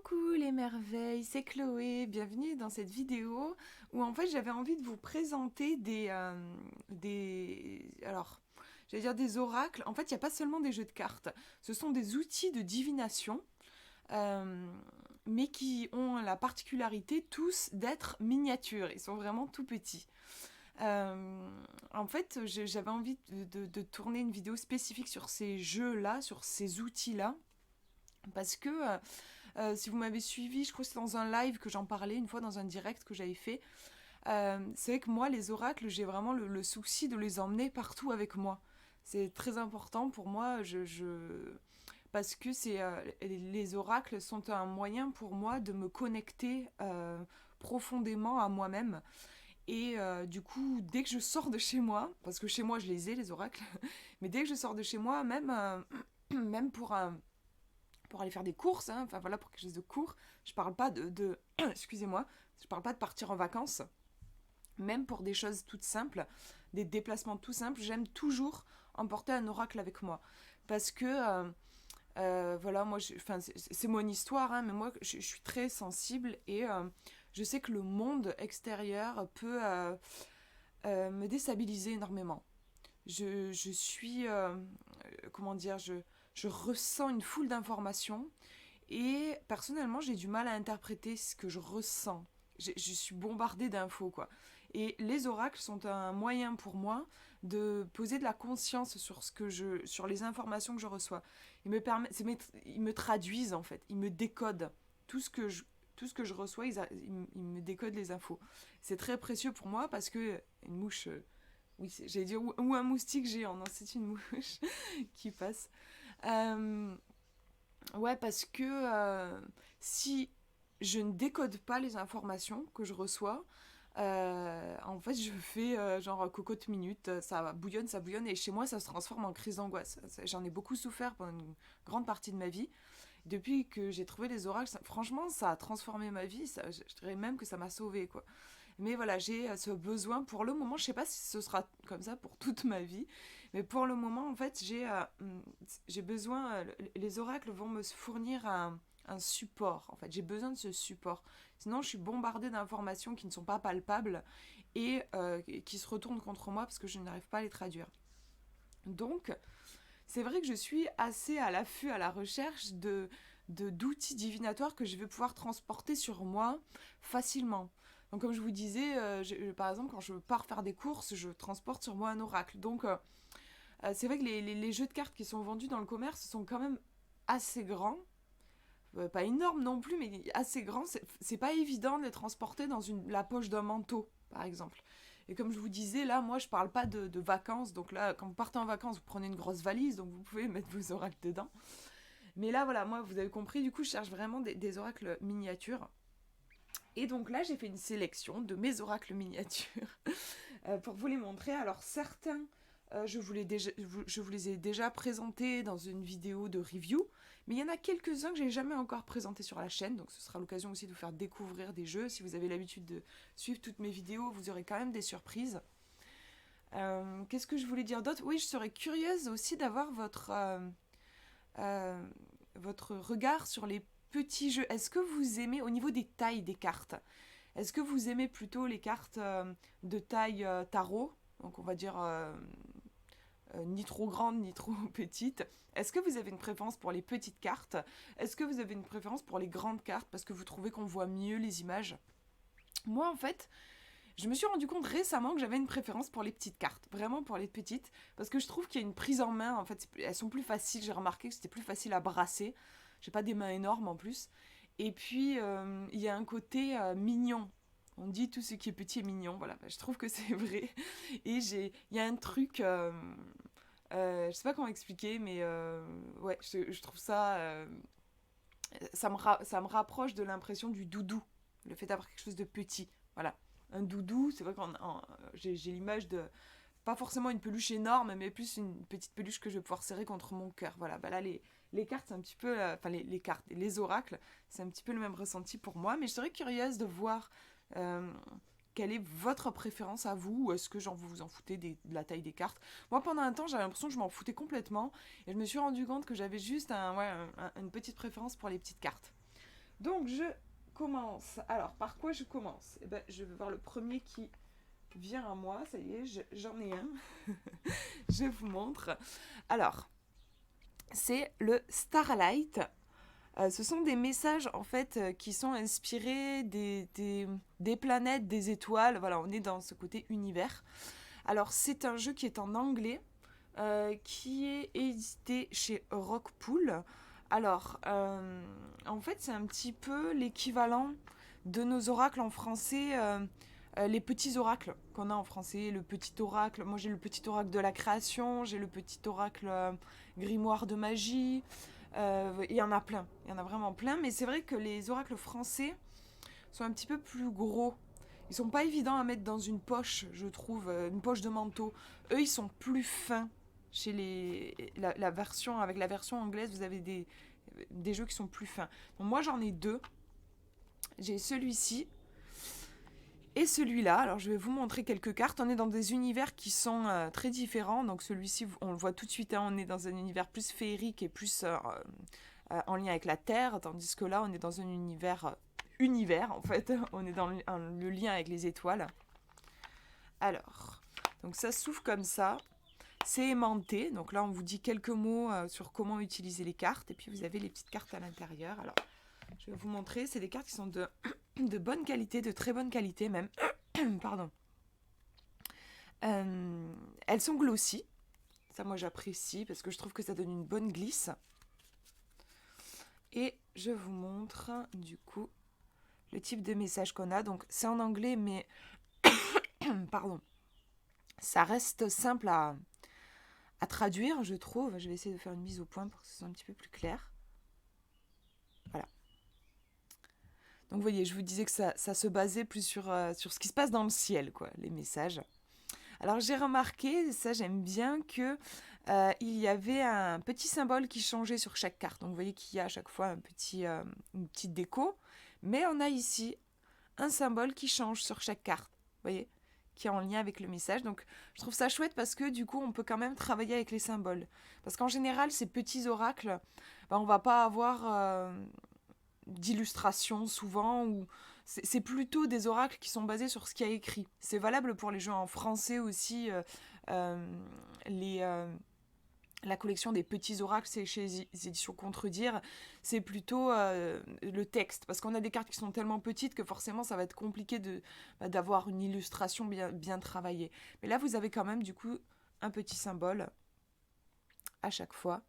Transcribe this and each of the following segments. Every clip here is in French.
Coucou les merveilles, c'est Chloé, bienvenue dans cette vidéo où en fait j'avais envie de vous présenter alors j'allais dire des oracles. En fait il n'y a pas seulement des jeux de cartes, ce sont des outils de divination, euh, mais qui ont la particularité tous d'être miniatures, ils sont vraiment tout petits. Euh, En fait j'avais envie de tourner une vidéo spécifique sur ces jeux-là, sur ces outils-là, parce que si vous m'avez suivi, je crois que c'est dans un live que j'en parlais une fois dans un direct que j'avais fait. C'est vrai que moi, les oracles, j'ai vraiment le souci de les emmener partout avec moi. C'est très important pour moi, parce que les oracles sont un moyen pour moi de me connecter profondément à moi-même. Et du coup, dès que je sors de chez moi, parce que chez moi je les ai, les oracles, mais dès que je sors de chez moi, même, même pour aller faire des courses, hein, enfin voilà, pour quelque chose de court. Je parle pas excusez-moi, je parle pas de partir en vacances. Même pour des choses toutes simples, des déplacements tout simples, j'aime toujours emporter un oracle avec moi. Parce que, voilà, moi, c'est mon histoire, hein, mais moi, je suis très sensible et je sais que le monde extérieur peut me déstabiliser énormément. Je suis, comment dire, je ressens une foule d'informations et personnellement, j'ai du mal à interpréter ce que je ressens. Je suis bombardée d'infos, quoi. Et les oracles sont un moyen pour moi de poser de la conscience sur les informations que je reçois. Ils me traduisent, en fait. Ils me décodent. Tout ce que je, tout ce que je reçois, ils me décodent les infos. C'est très précieux pour moi parce que une mouche, oui, j'allais dire, ou un moustique géant. Non, c'est une mouche qui passe. Euh, Ouais, parce que si je ne décode pas les informations que je reçois, en fait, je fais genre cocotte minute, ça bouillonne, et chez moi, ça se transforme en crise d'angoisse. J'en ai beaucoup souffert pendant une grande partie de ma vie. Depuis que j'ai trouvé les oracles, franchement, ça a transformé ma vie. Je dirais même que ça m'a sauvée, quoi. Mais voilà, j'ai ce besoin pour le moment. Je sais pas si ce sera comme ça pour toute ma vie, mais pour le moment, en fait, j'ai besoin. Les oracles vont me fournir un support. En fait, j'ai besoin de ce support. Sinon, je suis bombardée d'informations qui ne sont pas palpables et qui se retournent contre moi parce que je n'arrive pas à les traduire. Donc, c'est vrai que je suis assez à l'affût, à la recherche d'outils divinatoires que je vais pouvoir transporter sur moi facilement. Donc comme je vous disais, par exemple, quand je pars faire des courses, je transporte sur moi un oracle. Donc c'est vrai que les jeux de cartes qui sont vendus dans le commerce sont quand même assez grands. Pas énormes non plus, mais assez grands. C'est pas évident de les transporter dans la poche d'un manteau, par exemple. Et comme je vous disais, là, moi, je parle pas de vacances. Donc là, quand vous partez en vacances, vous prenez une grosse valise, donc vous pouvez mettre vos oracles dedans. Mais là, voilà, moi, vous avez compris, du coup, je cherche vraiment des oracles miniatures. Et donc là, j'ai fait une sélection de mes oracles miniatures pour vous les montrer. Alors certains, je vous les ai déjà présentés dans une vidéo de review, mais il y en a quelques-uns que j'ai jamais encore présentés sur la chaîne, donc ce sera l'occasion aussi de vous faire découvrir des jeux. Si vous avez l'habitude de suivre toutes mes vidéos, vous aurez quand même des surprises. Qu'est-ce que je voulais dire d'autre? Oui, je serais curieuse aussi d'avoir euh, votre regard sur les petits jeux. Est-ce que vous aimez au niveau des tailles des cartes? Est-ce que vous aimez plutôt les cartes de taille tarot? Donc on va dire ni trop grandes ni trop petites. Est-ce que vous avez une préférence pour les petites cartes? Est-ce que vous avez une préférence pour les grandes cartes parce que vous trouvez qu'on voit mieux les images? Moi en fait, je me suis rendu compte récemment que j'avais une préférence pour les petites cartes, vraiment pour les petites, parce que je trouve qu'il y a une prise en main, en fait, elles sont plus faciles, j'ai remarqué que c'était plus facile à brasser, j'ai pas des mains énormes en plus, et puis il y a un côté mignon, on dit tout ce qui est petit est mignon, voilà, je trouve que c'est vrai, et il y a un truc, je sais pas comment expliquer, mais ouais, je trouve ça, ça me rapproche de l'impression du doudou, le fait d'avoir quelque chose de petit, voilà. Un doudou, c'est vrai que j'ai l'image de pas forcément une peluche énorme, mais plus une petite peluche que je vais pouvoir serrer contre mon cœur. Voilà, bah là les cartes, c'est un petit peu, enfin les cartes, les oracles, c'est un petit peu le même ressenti pour moi, mais je serais curieuse de voir euh, quelle est votre préférence à vous, ou est-ce que genre vous vous en foutez de la taille des cartes. Moi pendant un temps j'avais l'impression que je m'en foutais complètement, et je me suis rendu compte que j'avais juste une petite préférence pour les petites cartes. Donc je commence. Alors par quoi je commence? Eh ben, je vais voir le premier qui vient à moi. Ça y est, j'en ai un. Je vous montre. Alors, c'est le Starlight. Ce sont des messages en fait qui sont inspirés des planètes, des étoiles. Voilà, on est dans ce côté univers. Alors c'est un jeu qui est en anglais, qui est édité chez Rockpool. Alors en fait c'est un petit peu l'équivalent de nos oracles en français. Les petits oracles qu'on a en français, le petit oracle, moi j'ai le petit oracle de la création, j'ai le petit oracle grimoire de magie, il y en a plein, il y en a vraiment plein, mais c'est vrai que les oracles français sont un petit peu plus gros. Ils sont pas évidents à mettre dans une poche, je trouve, une poche de manteau. Eux, ils sont plus fins. Chez la version, avec la version anglaise, vous avez des jeux qui sont plus fins. Donc moi, j'en ai deux. J'ai celui-ci et celui-là. Alors, je vais vous montrer quelques cartes. On est dans des univers qui sont très différents. Donc, celui-ci, on le voit tout de suite. Hein, on est dans un univers plus féerique et plus en lien avec la Terre. Tandis que là, on est dans un univers en fait. On est dans le lien avec les étoiles. Alors, donc ça s'ouvre comme ça. C'est aimanté. Donc là, on vous dit quelques mots sur comment utiliser les cartes. Et puis, vous avez les petites cartes à l'intérieur. Alors, je vais vous montrer. C'est des cartes qui sont de bonne qualité, de très bonne qualité même. Pardon. Elles sont glossy. Ça, moi, j'apprécie parce que je trouve que ça donne une bonne glisse. Et je vous montre, du coup, le type de message qu'on a. Donc, c'est en anglais, mais... Pardon. Ça reste simple à traduire, je trouve. Je vais essayer de faire une mise au point pour que ce soit un petit peu plus clair. Voilà. Donc, vous voyez, je vous disais que ça se basait plus sur ce qui se passe dans le ciel, quoi, les messages. Alors, j'ai remarqué, ça j'aime bien, que il y avait un petit symbole qui changeait sur chaque carte. Donc, vous voyez qu'il y a à chaque fois une petite déco. Mais on a ici un symbole qui change sur chaque carte. Vous voyez, qui est en lien avec le message. Donc, je trouve ça chouette parce que du coup, on peut quand même travailler avec les symboles. Parce qu'en général, ces petits oracles, on ne va pas avoir d'illustration souvent, ou c'est plutôt des oracles qui sont basés sur ce qu'il y a écrit. C'est valable pour les jeux en français aussi. Les, la collection des petits oracles, c'est chez les éditions Contredire, c'est plutôt le texte, parce qu'on a des cartes qui sont tellement petites que forcément ça va être compliqué d'avoir une illustration bien travaillée. Mais là, vous avez quand même du coup un petit symbole à chaque fois.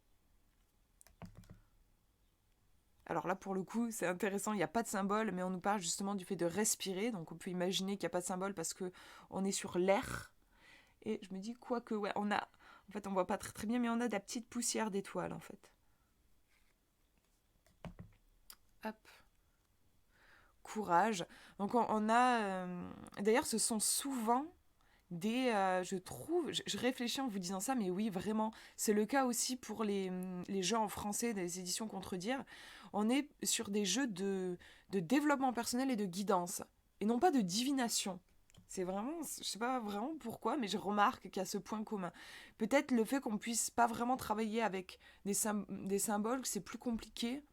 Alors là, pour le coup, c'est intéressant, il n'y a pas de symbole, mais on nous parle justement du fait de respirer. Donc on peut imaginer qu'il n'y a pas de symbole parce qu'on est sur l'air. Et je me dis, quoique, ouais, on a... En fait, on voit pas très bien, mais on a de la petite poussière d'étoiles, en fait. Hop. Courage. Donc on a... D'ailleurs, ce sont souvent je trouve... Je réfléchis en vous disant ça, mais oui, vraiment. C'est le cas aussi pour les jeux en français des éditions Contredire. On est sur des jeux de développement personnel et de guidance. Et non pas de divination. C'est vraiment... Je sais pas vraiment pourquoi, mais je remarque qu'il y a ce point commun. Peut-être le fait qu'on puisse pas vraiment travailler avec des symboles, que c'est plus compliqué.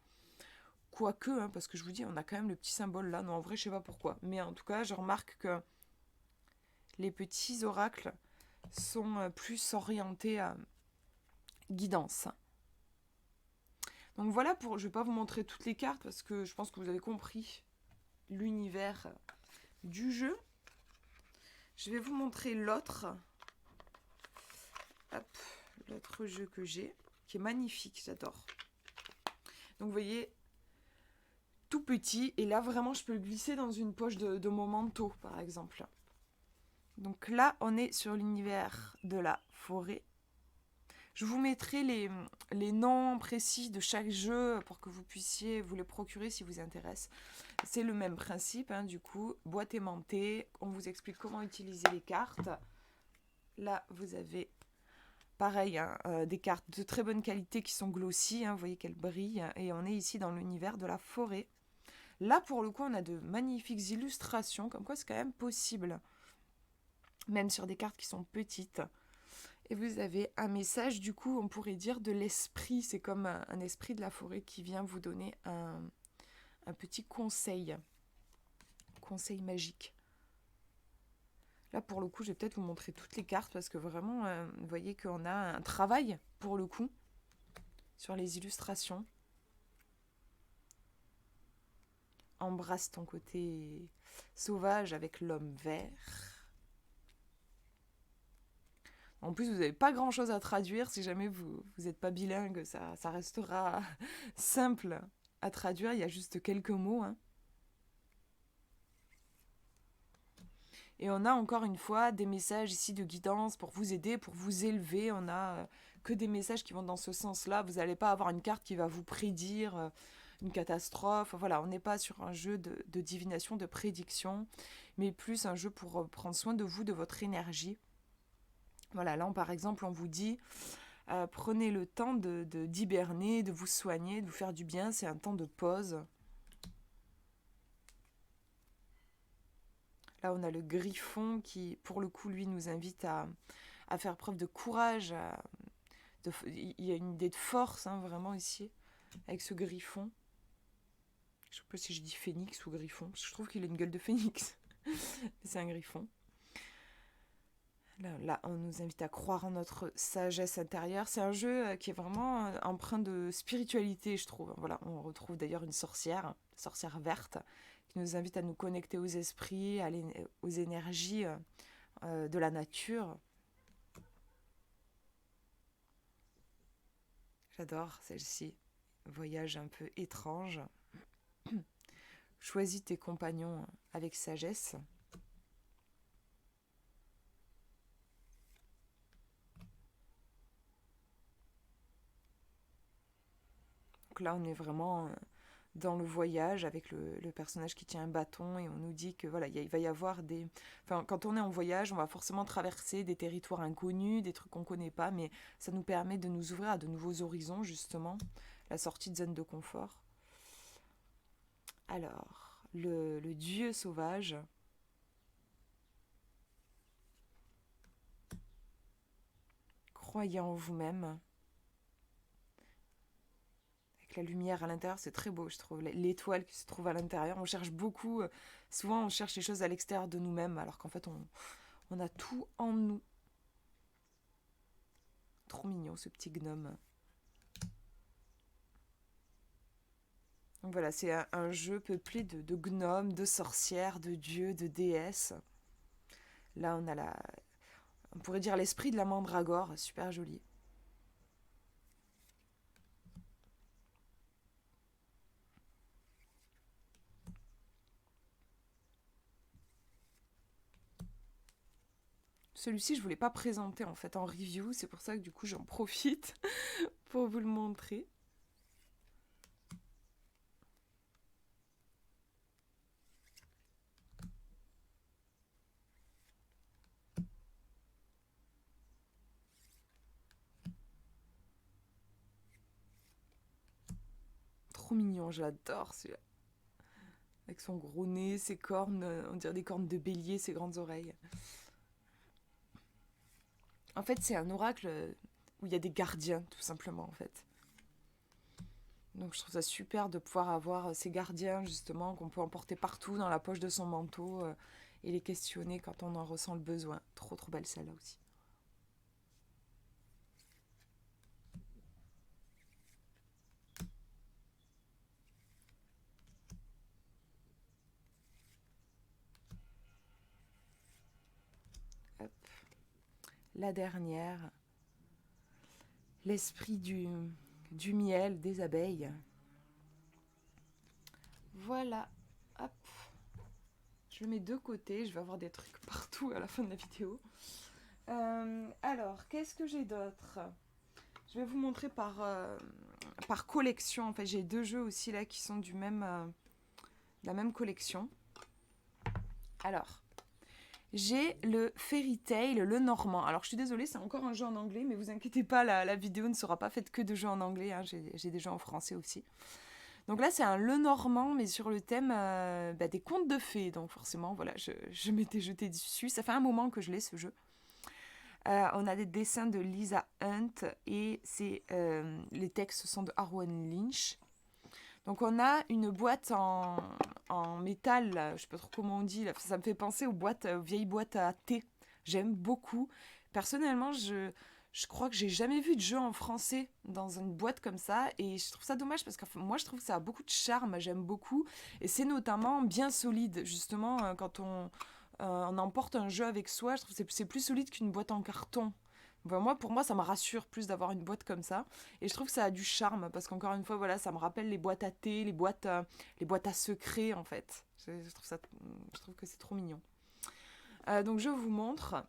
Quoique, hein, parce que je vous dis, on a quand même le petit symbole là. Non, en vrai, je sais pas pourquoi. Mais en tout cas, je remarque que les petits oracles sont plus orientés à guidance. Donc voilà, je ne vais pas vous montrer toutes les cartes parce que je pense que vous avez compris l'univers du jeu. Je vais vous montrer l'autre. Hop, l'autre jeu que j'ai, qui est magnifique, j'adore. Donc vous voyez, tout petit, et là vraiment je peux le glisser dans une poche de mon manteau, par exemple. Donc là, on est sur l'univers de la forêt. Je vous mettrai les noms précis de chaque jeu pour que vous puissiez vous les procurer si vous intéresse. C'est le même principe, hein, du coup, boîte aimantée. On vous explique comment utiliser les cartes. Là, vous avez, pareil, hein, des cartes de très bonne qualité qui sont glossy. Hein, vous voyez qu'elles brillent. Et on est ici dans l'univers de la forêt. Là, pour le coup, on a de magnifiques illustrations, comme quoi c'est quand même possible. Même sur des cartes qui sont petites. Et vous avez un message, du coup, on pourrait dire de l'esprit. C'est comme un esprit de la forêt qui vient vous donner un un petit conseil magique. Là, pour le coup, je vais peut-être vous montrer toutes les cartes parce que vraiment, vous voyez qu'on a un travail, pour le coup, sur les illustrations. Embrasse ton côté sauvage avec l'homme vert. En plus, vous n'avez pas grand-chose à traduire. Si jamais vous n'êtes pas bilingue, ça restera simple à traduire. Il y a juste quelques mots. Hein. Et on a encore une fois des messages ici de guidance pour vous aider, pour vous élever. On a que des messages qui vont dans ce sens-là. Vous n'allez pas avoir une carte qui va vous prédire une catastrophe. Voilà, on n'est pas sur un jeu de divination, de prédiction, mais plus un jeu pour prendre soin de vous, de votre énergie. Voilà, là, par exemple, on vous dit prenez le temps d'hiberner, de vous soigner, de vous faire du bien. C'est un temps de pause. Là, on a le griffon qui, pour le coup, lui, nous invite à faire preuve de courage. Il y a une idée de force, hein, vraiment, ici, avec ce griffon. Je ne sais pas si je dis phénix ou griffon, parce que je trouve qu'il a une gueule de phénix. C'est un griffon. Là, on nous invite à croire en notre sagesse intérieure. C'est un jeu qui est vraiment empreint de spiritualité, je trouve. Voilà, on retrouve d'ailleurs une sorcière verte, qui nous invite à nous connecter aux esprits, aux énergies de la nature. J'adore celle-ci. Voyage un peu étrange. Choisis tes compagnons avec sagesse. Donc là, on est vraiment dans le voyage avec le personnage qui tient un bâton et on nous dit que voilà, il va y avoir des... Enfin, quand on est en voyage, on va forcément traverser des territoires inconnus, des trucs qu'on ne connaît pas, mais ça nous permet de nous ouvrir à de nouveaux horizons, justement, la sortie de zone de confort. Alors, le dieu sauvage. Croyez en vous-même. La lumière à l'intérieur, c'est très beau, je trouve. L'étoile qui se trouve à l'intérieur, on cherche beaucoup. Souvent, on cherche les choses à l'extérieur de nous-mêmes, alors qu'en fait, on a tout en nous. Trop mignon, ce petit gnome. Donc voilà, c'est un jeu peuplé de gnomes, de sorcières, de dieux, de déesses. Là, on pourrait dire l'esprit de la mandragore, super joli. Celui-ci, je ne voulais pas présenter en fait en review, c'est pour ça que du coup j'en profite pour vous le montrer. Trop mignon, j'adore celui-là. Avec son gros nez, ses cornes, on dirait des cornes de bélier, ses grandes oreilles. En fait, c'est un oracle où il y a des gardiens, tout simplement, en fait. Donc je trouve ça super de pouvoir avoir ces gardiens, justement, qu'on peut emporter partout dans la poche de son manteau et les questionner quand on en ressent le besoin. Trop, trop belle celle-là aussi. Hop. La dernière. L'esprit du miel, des abeilles. Voilà. Hop. Je le mets de côté. Je vais avoir des trucs partout à la fin de la vidéo. Alors, qu'est-ce que j'ai d'autre ? Je vais vous montrer par collection. En fait, j'ai 2 jeux aussi là qui sont de la même collection. Alors, j'ai le Fairy Tail, le normand. Alors, je suis désolée, c'est encore un jeu en anglais, mais vous inquiétez pas, la vidéo ne sera pas faite que de jeux en anglais. Hein. J'ai des jeux en français aussi. Donc là, c'est un le normand, mais sur le thème des contes de fées. Donc forcément, voilà, je m'étais jetée dessus. Ça fait un moment que je l'ai, ce jeu. On a des dessins de Lisa Hunt et les textes sont de Harwan Lynch. Donc on a une boîte en métal, là, je sais pas trop comment on dit, là. Ça me fait penser aux boîtes, aux vieilles boîtes à thé. J'aime beaucoup. Personnellement, je crois que j'ai jamais vu de jeu en français dans une boîte comme ça et je trouve ça dommage parce que moi je trouve que ça a beaucoup de charme, j'aime beaucoup et c'est notamment bien solide justement quand on emporte un jeu avec soi, je trouve que c'est plus solide qu'une boîte en carton. Enfin, pour moi, ça me rassure plus d'avoir une boîte comme ça. Et je trouve que ça a du charme parce qu'encore une fois, voilà, ça me rappelle les boîtes à thé, les boîtes à secrets en fait. Je trouve que c'est trop mignon. Donc je vous montre.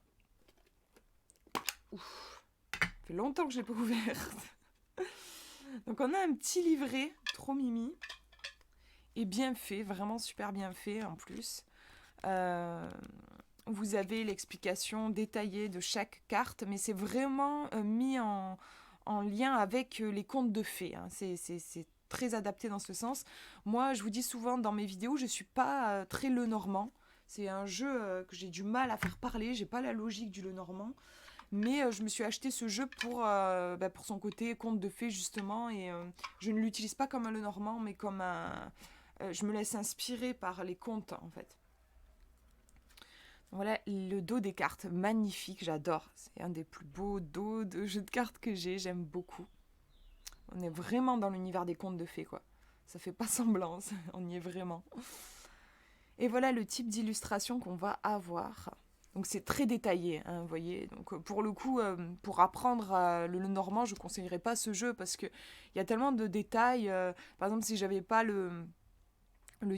Ouf, ça fait longtemps que je l'ai pas ouvert. Donc on a un petit livret, trop mimi, et bien fait, vraiment super bien fait en plus. Euh, vous avez l'explication détaillée de chaque carte, mais c'est vraiment mis en lien avec les contes de fées. Hein. C'est très adapté dans ce sens. Moi, je vous dis souvent dans mes vidéos, je ne suis pas très Lenormand. C'est un jeu que j'ai du mal à faire parler. J'ai pas la logique du Lenormand. Mais je me suis acheté ce jeu pour son côté conte de fées, justement. Et je ne l'utilise pas comme un Lenormand, mais comme un... je me laisse inspirer par les contes, en fait. Voilà le dos des cartes, magnifique, j'adore. C'est un des plus beaux dos de jeux de cartes que j'ai, j'aime beaucoup. On est vraiment dans l'univers des contes de fées, quoi. Ça fait pas semblant, on y est vraiment. Et voilà le type d'illustration qu'on va avoir. Donc c'est très détaillé, hein, vous voyez. Donc pour le coup, pour apprendre le normand, je ne conseillerais pas ce jeu parce qu'il y a tellement de détails. Par exemple, si j'avais pas le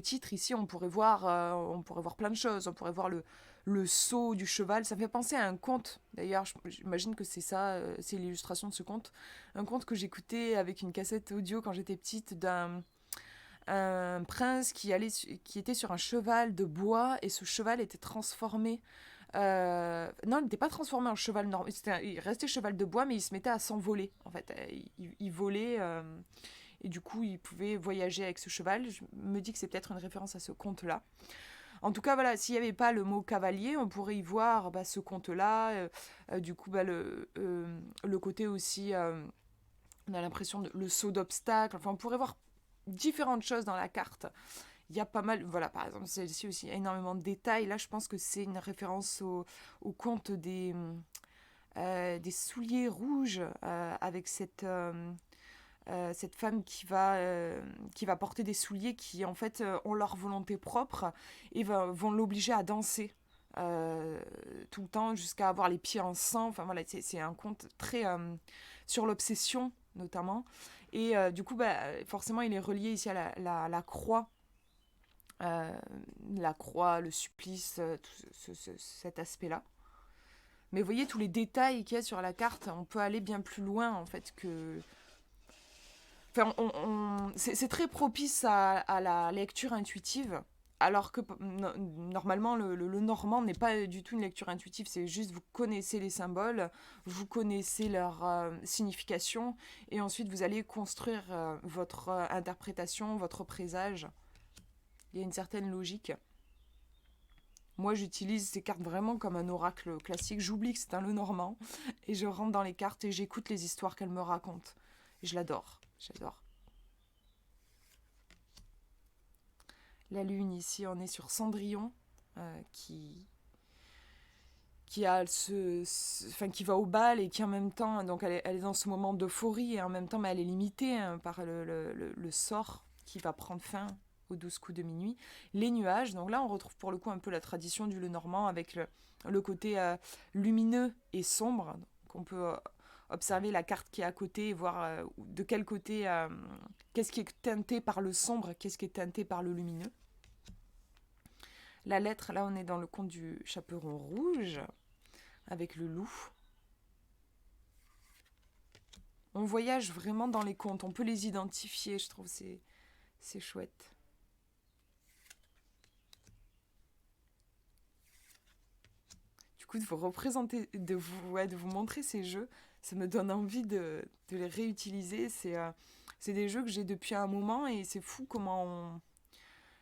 titre ici, on pourrait voir plein de choses. On pourrait voir le saut du cheval. Ça me fait penser à un conte. D'ailleurs, j'imagine que c'est ça, c'est l'illustration de ce conte. Un conte que j'écoutais avec une cassette audio quand j'étais petite d'un un prince qui était sur un cheval de bois et ce cheval était transformé. Non, il n'était pas transformé en cheval normal. Il restait cheval de bois, mais il se mettait à s'envoler. En fait, il volait. Et du coup, il pouvait voyager avec ce cheval. Je me dis que c'est peut-être une référence à ce conte-là. En tout cas, voilà, s'il n'y avait pas le mot cavalier, on pourrait y voir ce conte-là. Du coup, le côté aussi, on a l'impression de le saut d'obstacle. Enfin, on pourrait voir différentes choses dans la carte. Il y a pas mal, voilà, par exemple, celle-ci aussi, il y a énormément de détails. Là, je pense que c'est une référence au conte des souliers rouges avec cette femme qui va porter des souliers qui en fait ont leur volonté propre et vont l'obliger à danser tout le temps jusqu'à avoir les pieds en sang. Enfin voilà, c'est un conte très sur l'obsession notamment. Et du coup, forcément, il est relié ici à la croix. La croix, le supplice, tout cet aspect-là. Mais vous voyez tous les détails qu'il y a sur la carte, on peut aller bien plus loin en fait que enfin, c'est très propice à la lecture intuitive, alors que normalement le normand n'est pas du tout une lecture intuitive, c'est juste vous connaissez les symboles, vous connaissez leur signification, et ensuite vous allez construire votre interprétation, votre présage. Il y a une certaine logique. Moi, j'utilise ces cartes vraiment comme un oracle classique. J'oublie que c'est un Lenormand et je rentre dans les cartes et j'écoute les histoires qu'elles me racontent. Et je l'adore. J'adore. La lune ici, on est sur Cendrillon qui a enfin, qui va au bal et qui en même temps, donc elle est dans ce moment d'euphorie et en même temps, mais elle est limitée par le sort qui va prendre fin aux 12 coups de minuit. Les nuages, donc là on retrouve pour le coup un peu la tradition du Lenormand avec le côté lumineux et sombre. Donc on peut observer la carte qui est à côté et voir de quel côté, qu'est-ce qui est teinté par le sombre, qu'est-ce qui est teinté par le lumineux. La lettre, là on est dans le conte du chaperon rouge avec le loup. On voyage vraiment dans les contes, on peut les identifier, je trouve c'est chouette. Du coup, de vous représenter, de vous montrer ces jeux, ça me donne envie de les réutiliser. C'est des jeux que j'ai depuis un moment et c'est fou comment on...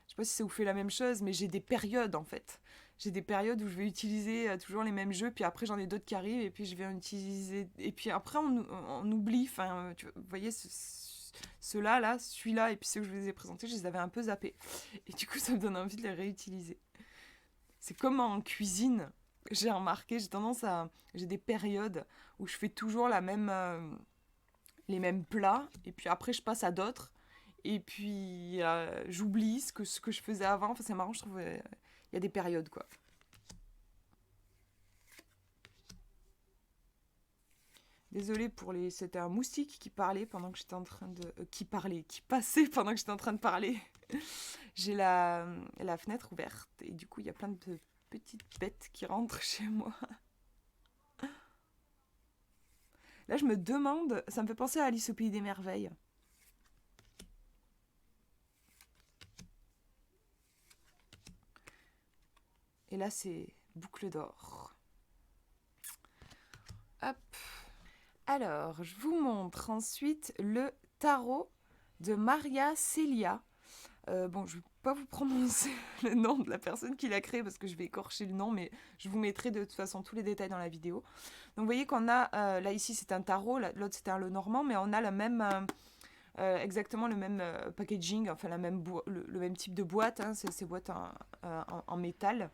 Je sais pas si ça vous fait la même chose, mais j'ai des périodes en fait. J'ai des périodes où je vais utiliser toujours les mêmes jeux, puis après j'en ai d'autres qui arrivent, et puis je vais en utiliser... Et puis après on oublie, enfin, vous voyez, ceux-là, là, celui-là et puis ceux que je vous ai présentés, je les avais un peu zappés. Et du coup, ça me donne envie de les réutiliser. C'est comme en cuisine, j'ai remarqué, j'ai des périodes où je fais toujours les mêmes plats, et puis après je passe à d'autres, et puis j'oublie ce que je faisais avant. Enfin, c'est marrant, je trouve, il y a des périodes, quoi. Désolée pour les... C'était un moustique qui parlait pendant que j'étais en train de... qui passait pendant que j'étais en train de parler. J'ai la fenêtre ouverte et du coup, il y a plein de petites bêtes qui rentrent chez moi. Là, je me demande... Ça me fait penser à Alice au Pays des Merveilles. Et là, c'est boucle d'or. Hop. Alors, je vous montre ensuite le tarot de Maria Celia. Bon, je ne vais pas vous prononcer le nom de la personne qui l'a créé parce que je vais écorcher le nom, mais je vous mettrai de toute façon tous les détails dans la vidéo. Donc, vous voyez qu'on a, là ici c'est un tarot, l'autre c'était un Lenormand, mais on a la même, exactement le même packaging, enfin le même type de boîte, hein, c'est ces boîtes en métal,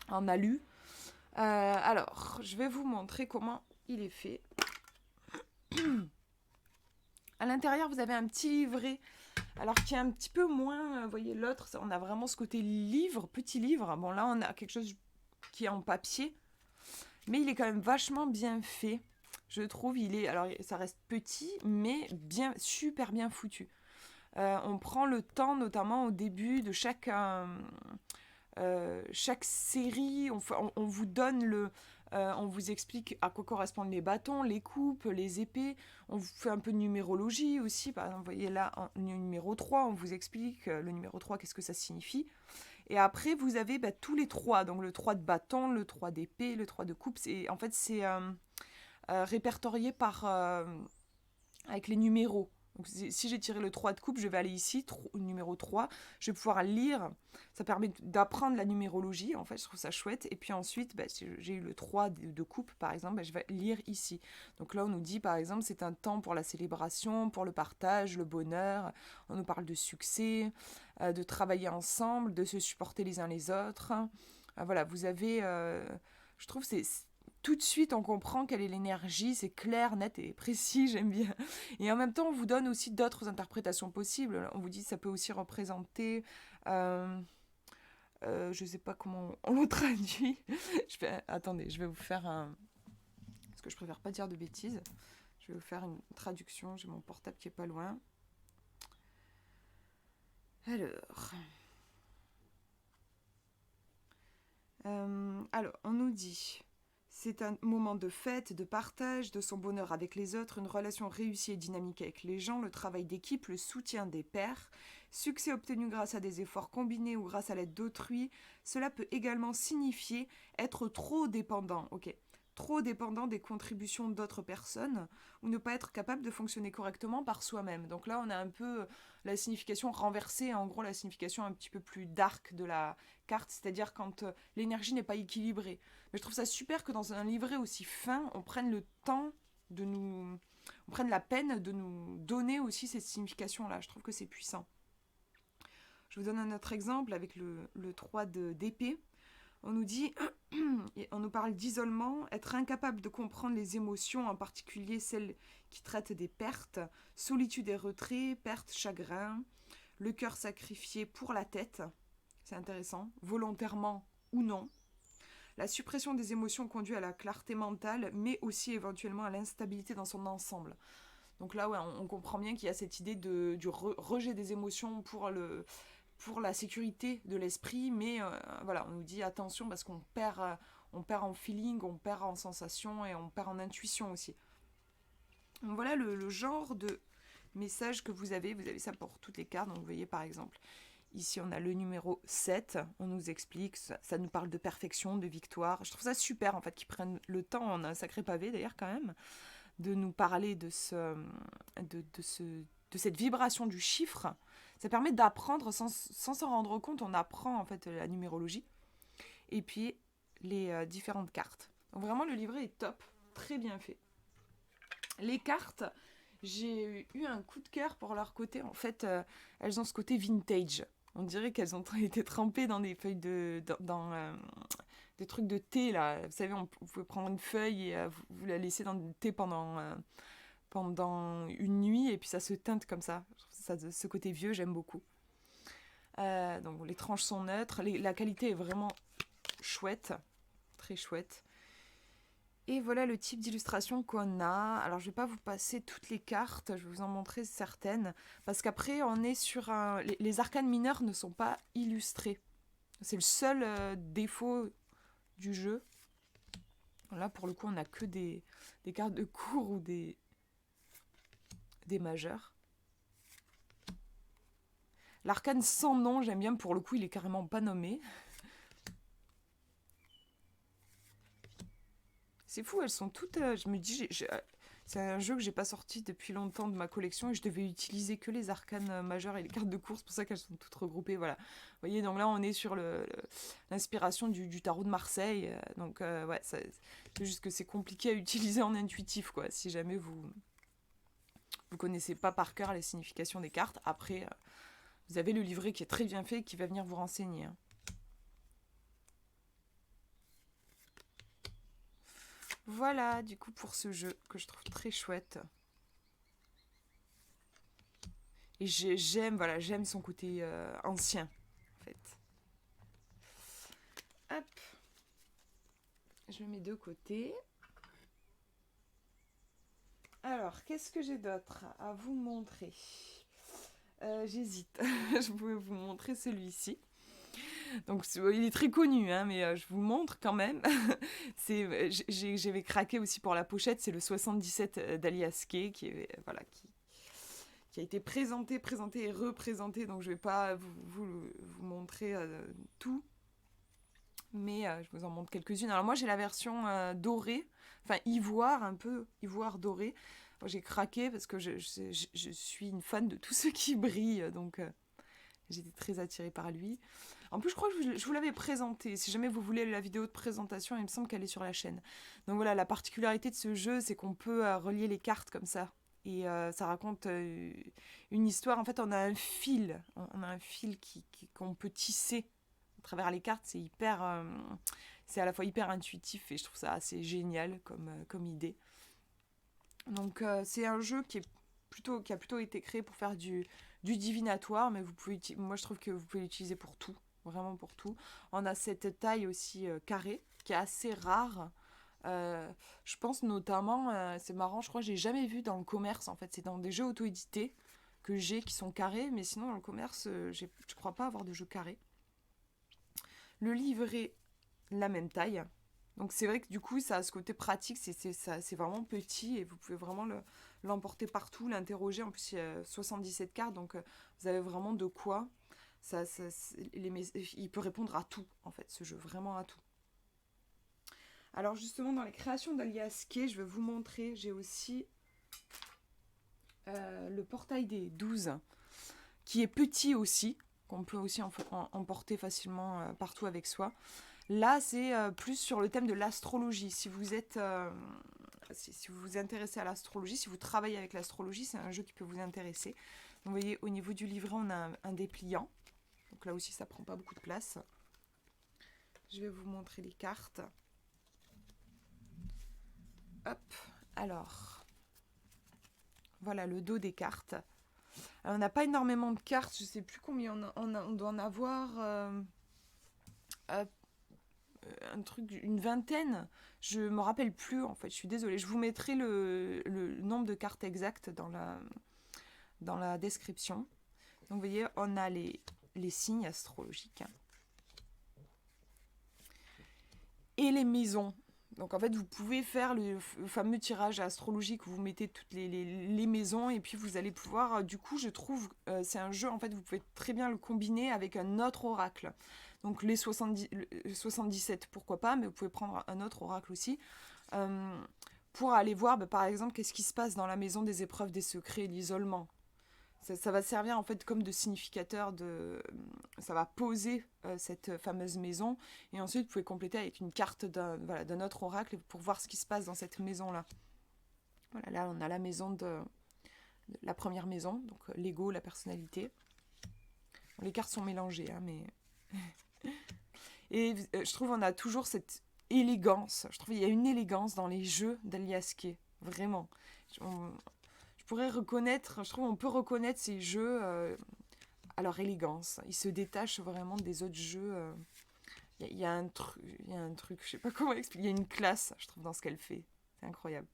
en alu. Alors, je vais vous montrer comment il est fait. À l'intérieur, vous avez un petit livret, alors qui est un petit peu moins, vous voyez, l'autre, on a vraiment ce côté livre, petit livre. Bon, là, on a quelque chose qui est en papier, mais il est quand même vachement bien fait. Je trouve, alors ça reste petit, mais super bien foutu. On prend le temps, notamment au début de chaque série, on vous donne on vous explique à quoi correspondent les bâtons, les coupes, les épées. On vous fait un peu de numérologie aussi. Par exemple, vous voyez là, numéro 3, on vous explique le numéro 3, qu'est-ce que ça signifie. Et après, vous avez tous les 3. Donc le 3 de bâton, le 3 d'épée, le 3 de coupe. En fait, c'est répertorié avec les numéros. Donc, si j'ai tiré le 3 de coupe, je vais aller ici, numéro 3. Je vais pouvoir lire. Ça permet d'apprendre la numérologie, en fait, je trouve ça chouette. Et puis ensuite, si j'ai eu le 3 de coupe, par exemple, je vais lire ici. Donc là, on nous dit, par exemple, c'est un temps pour la célébration, pour le partage, le bonheur. On nous parle de succès, de travailler ensemble, de se supporter les uns les autres. Voilà, vous avez... je trouve que c'est tout de suite, on comprend quelle est l'énergie, c'est clair, net et précis, j'aime bien. Et en même temps, on vous donne aussi d'autres interprétations possibles. On vous dit que ça peut aussi représenter... je ne sais pas comment on le traduit. Attendez, je vais vous faire un... Parce que je préfère pas dire de bêtises. Je vais vous faire une traduction. J'ai mon portable qui est pas loin. Alors, on nous dit... C'est un moment de fête, de partage, de son bonheur avec les autres, une relation réussie et dynamique avec les gens, le travail d'équipe, le soutien des pairs, succès obtenu grâce à des efforts combinés ou grâce à l'aide d'autrui. Cela peut également signifier être trop dépendant, trop dépendant des contributions d'autres personnes ou ne pas être capable de fonctionner correctement par soi-même. Donc là, on a un peu la signification renversée, en gros la signification un petit peu plus dark de la carte, c'est-à-dire quand l'énergie n'est pas équilibrée. Mais je trouve ça super que dans un livret aussi fin, on prenne le temps on prenne la peine de nous donner aussi cette signification-là. Je trouve que c'est puissant. Je vous donne un autre exemple avec le 3 d'épée. On nous dit, on nous parle d'isolement, être incapable de comprendre les émotions, en particulier celles qui traitent des pertes, solitude et retrait, perte, chagrin, le cœur sacrifié pour la tête, c'est intéressant, volontairement ou non. La suppression des émotions conduit à la clarté mentale, mais aussi éventuellement à l'instabilité dans son ensemble. Donc là, ouais, on comprend bien qu'il y a cette idée du rejet des émotions pour la sécurité de l'esprit, mais voilà, on nous dit attention parce qu'on perd en feeling, on perd en sensation et on perd en intuition aussi. Donc voilà le genre de message que vous avez ça pour toutes les cartes. Donc vous voyez par exemple, ici on a le numéro 7, on nous explique, ça nous parle de perfection, de victoire. Je trouve ça super en fait qu'ils prennent le temps, on a un sacré pavé d'ailleurs quand même, de nous parler de cette vibration du chiffre. Ça permet d'apprendre sans s'en rendre compte, on apprend en fait la numérologie et puis les différentes cartes. Donc vraiment le livret est top, très bien fait. Les cartes, J'ai eu un coup de cœur pour leur côté. En fait, elles ont ce côté vintage. On dirait qu'elles ont été trempées dans des feuilles des trucs de thé, là. Vous savez, vous pouvez prendre une feuille et vous la laisser dans le thé pendant une nuit et puis ça se teinte comme ça. Ce côté vieux, j'aime beaucoup. Donc les tranches sont neutres. La qualité est vraiment chouette. Très chouette. Et voilà le type d'illustration qu'on a. Alors, je ne vais pas vous passer toutes les cartes, je vais vous en montrer certaines. Parce qu'après, on est sur un... Les arcanes mineurs ne sont pas illustrés. C'est le seul défaut du jeu. Là, pour le coup, on n'a que des cartes de cours ou des majeurs. L'arcane sans nom, j'aime bien. Pour le coup, il est carrément pas nommé. C'est fou, elles sont toutes... je me dis, c'est un jeu que j'ai pas sorti depuis longtemps de ma collection et je devais utiliser que les arcanes majeures et les cartes de course, c'est pour ça qu'elles sont toutes regroupées, voilà. Vous voyez, donc là on est sur l'inspiration du tarot de Marseille, donc ouais, c'est juste que c'est compliqué à utiliser en intuitif, quoi, si jamais vous connaissez pas par cœur les significations des cartes. Après, vous avez le livret qui est très bien fait et qui va venir vous renseigner, hein. Voilà, du coup, pour ce jeu que je trouve très chouette. Et j'aime son côté ancien, en fait. Hop. Je le mets de côté. Alors, qu'est-ce que j'ai d'autre à vous montrer? J'hésite. Je pouvais vous montrer celui-ci. Donc, il est très connu, hein, mais je vous le montre quand même. J'avais craqué aussi pour la pochette. C'est le 77 d'Alias Kay qui a été présenté et représenté. Donc, je ne vais pas vous montrer tout. Mais je vous en montre quelques-unes. Alors, moi, j'ai la version dorée. Enfin, ivoire, un peu ivoire doré. Moi, j'ai craqué parce que je suis une fan de tous ceux qui brillent. Donc, j'étais très attirée par lui. En plus, je crois que je vous l'avais présenté. Si jamais vous voulez la vidéo de présentation, il me semble qu'elle est sur la chaîne. Donc voilà, la particularité de ce jeu, c'est qu'on peut relier les cartes comme ça. Et ça raconte une histoire. En fait, on a un fil. On a un fil qu'on peut tisser à travers les cartes. C'est à la fois hyper intuitif et je trouve ça assez génial comme idée. Donc c'est un jeu qui a plutôt été créé pour faire du divinatoire, mais moi je trouve que vous pouvez l'utiliser pour tout, vraiment pour tout. On a cette taille aussi carrée, qui est assez rare. Je pense notamment, c'est marrant, je crois que j'ai jamais vu dans le commerce, en fait, c'est dans des jeux auto-édités qui sont carrés, mais sinon dans le commerce, je crois pas avoir de jeux carrés. Le livret, la même taille. Donc c'est vrai que du coup, ça a ce côté pratique, c'est vraiment petit et vous pouvez vraiment l'emporter partout, l'interroger. En plus, il y a 77 cartes, donc vous avez vraiment de quoi. Il peut répondre à tout, en fait, ce jeu, vraiment à tout. Alors justement, dans les créations d'Alias Kay, je vais vous montrer, j'ai aussi le portail des 12, qui est petit aussi, qu'on peut aussi emporter facilement partout avec soi. Là, c'est plus sur le thème de l'astrologie. Si vous vous intéressez à l'astrologie, si vous travaillez avec l'astrologie, c'est un jeu qui peut vous intéresser. Donc, vous voyez, au niveau du livret, on a un dépliant. Donc là aussi, ça prend pas beaucoup de place. Je vais vous montrer les cartes. Hop, alors, voilà le dos des cartes. Alors, on n'a pas énormément de cartes, je ne sais plus combien on doit en avoir. Un truc, une vingtaine, je me rappelle plus en fait, je suis désolée, je vous mettrai le nombre de cartes exactes dans la description. Donc vous voyez, on a les signes astrologiques et les maisons. Donc en fait, vous pouvez faire le fameux tirage astrologique où vous mettez toutes les maisons et puis vous allez pouvoir, du coup je trouve, c'est un jeu en fait, vous pouvez très bien le combiner avec un autre oracle. Donc les 77, pourquoi pas, mais vous pouvez prendre un autre oracle aussi, pour aller voir, par exemple, qu'est-ce qui se passe dans la maison des épreuves, des secrets, l'isolement. Ça va servir en fait comme de significateur, ça va poser cette fameuse maison, et ensuite vous pouvez compléter avec une carte d'un autre oracle pour voir ce qui se passe dans cette maison-là. Voilà, là on a la maison la première maison, donc l'ego, la personnalité. Bon, les cartes sont mélangées, hein, mais... Et je trouve on a toujours cette élégance. Je trouve qu'il y a une élégance dans les jeux d'Alias Kay, vraiment. Je pourrais reconnaître, je trouve on peut reconnaître ces jeux à leur élégance. Ils se détachent vraiment des autres jeux. Il y a un truc, je sais pas comment expliquer. Il y a une classe, je trouve, dans ce qu'elle fait. C'est incroyable.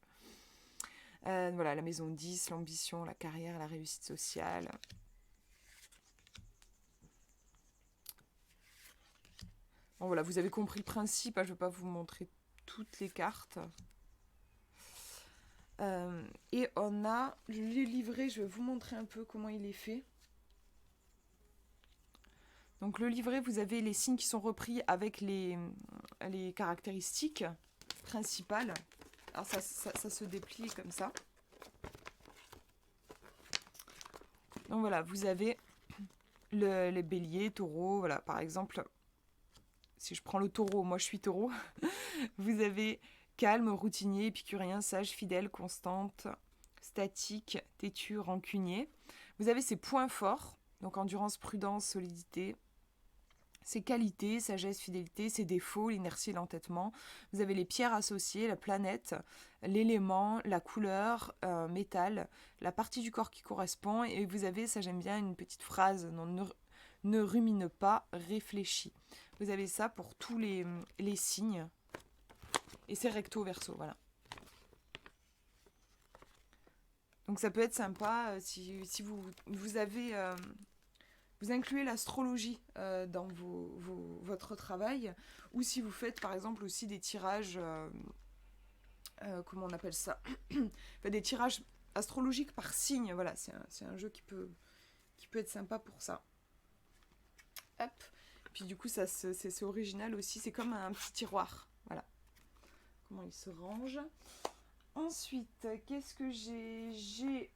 Voilà, la maison 10, l'ambition, la carrière, la réussite sociale. Bon, voilà, vous avez compris le principe. Hein, je ne vais pas vous montrer toutes les cartes. Et on a le livret. Je vais vous montrer un peu comment il est fait. Donc le livret, vous avez les signes qui sont repris avec les caractéristiques principales. Alors ça se déplie comme ça. Donc voilà, vous avez les béliers, taureaux. Voilà, par exemple, si je prends le taureau, moi je suis taureau. Vous avez calme, routinier, épicurien, sage, fidèle, constante, statique, têtu, rancunier. Vous avez ces points forts, donc endurance, prudence, solidité. Ses qualités, sagesse, fidélité, ses défauts, l'inertie et l'entêtement. Vous avez les pierres associées, la planète, l'élément, la couleur, métal, la partie du corps qui correspond. Et vous avez, ça j'aime bien, une petite phrase, non, ne rumine pas, réfléchis. Vous avez ça pour tous les signes. Et c'est recto verso, voilà. Donc ça peut être sympa si vous avez... vous incluez l'astrologie dans votre travail, ou si vous faites par exemple aussi des tirages, comment on appelle ça, enfin, des tirages astrologiques par signe, voilà, c'est un jeu qui peut être sympa pour ça. Hop, puis du coup c'est original aussi, c'est comme un petit tiroir, voilà, comment il se range. Ensuite, qu'est-ce que j'ai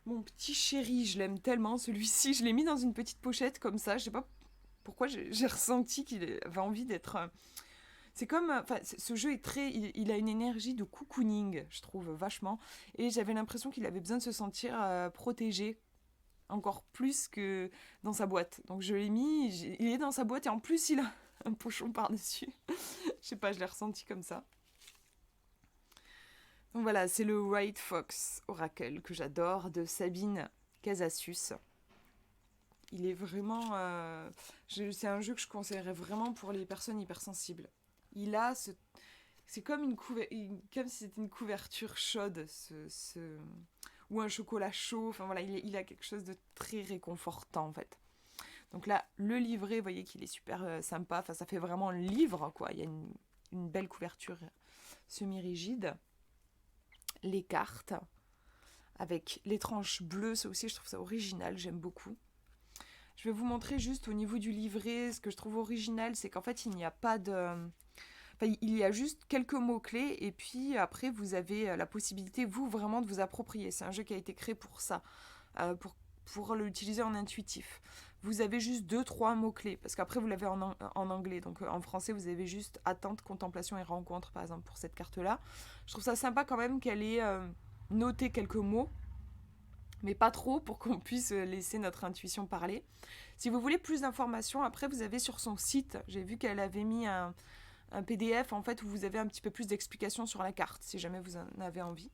mon petit chéri, je l'aime tellement, celui-ci. Je l'ai mis dans une petite pochette comme ça. Je sais pas pourquoi j'ai ressenti qu'il avait envie d'être... C'est comme... Enfin, ce jeu est très... Il a une énergie de cocooning, je trouve, vachement. Et j'avais l'impression qu'il avait besoin de se sentir protégé. Encore plus que dans sa boîte. Donc je l'ai mis, il est dans sa boîte et en plus il a un pochon par-dessus. Je sais pas, je l'ai ressenti comme ça. Donc voilà, c'est le White Fox Oracle que j'adore, de Sabine Casassus. Il est vraiment... c'est un jeu que je conseillerais vraiment pour les personnes hypersensibles. Il a ce... C'est comme comme si c'était une couverture chaude, ou un chocolat chaud. Enfin voilà, il a quelque chose de très réconfortant en fait. Donc là, le livret, vous voyez qu'il est super sympa. Enfin, ça fait vraiment un livre, quoi. Il y a une belle couverture semi-rigide. Les cartes avec les tranches bleues, ça aussi je trouve ça original, j'aime beaucoup. Je vais vous montrer juste au niveau du livret, ce que je trouve original, c'est qu'en fait il n'y a pas de... Enfin, il y a juste quelques mots-clés et puis après vous avez la possibilité, vous, vraiment de vous approprier. C'est un jeu qui a été créé pour ça, pour l'utiliser en intuitif. Vous avez juste 2-3 mots-clés, parce qu'après vous l'avez en anglais, donc en français vous avez juste attente, contemplation et rencontre, par exemple, pour cette carte-là. Je trouve ça sympa quand même qu'elle ait noté quelques mots, mais pas trop pour qu'on puisse laisser notre intuition parler. Si vous voulez plus d'informations, après vous avez sur son site, j'ai vu qu'elle avait mis un PDF en fait où vous avez un petit peu plus d'explications sur la carte, si jamais vous en avez envie.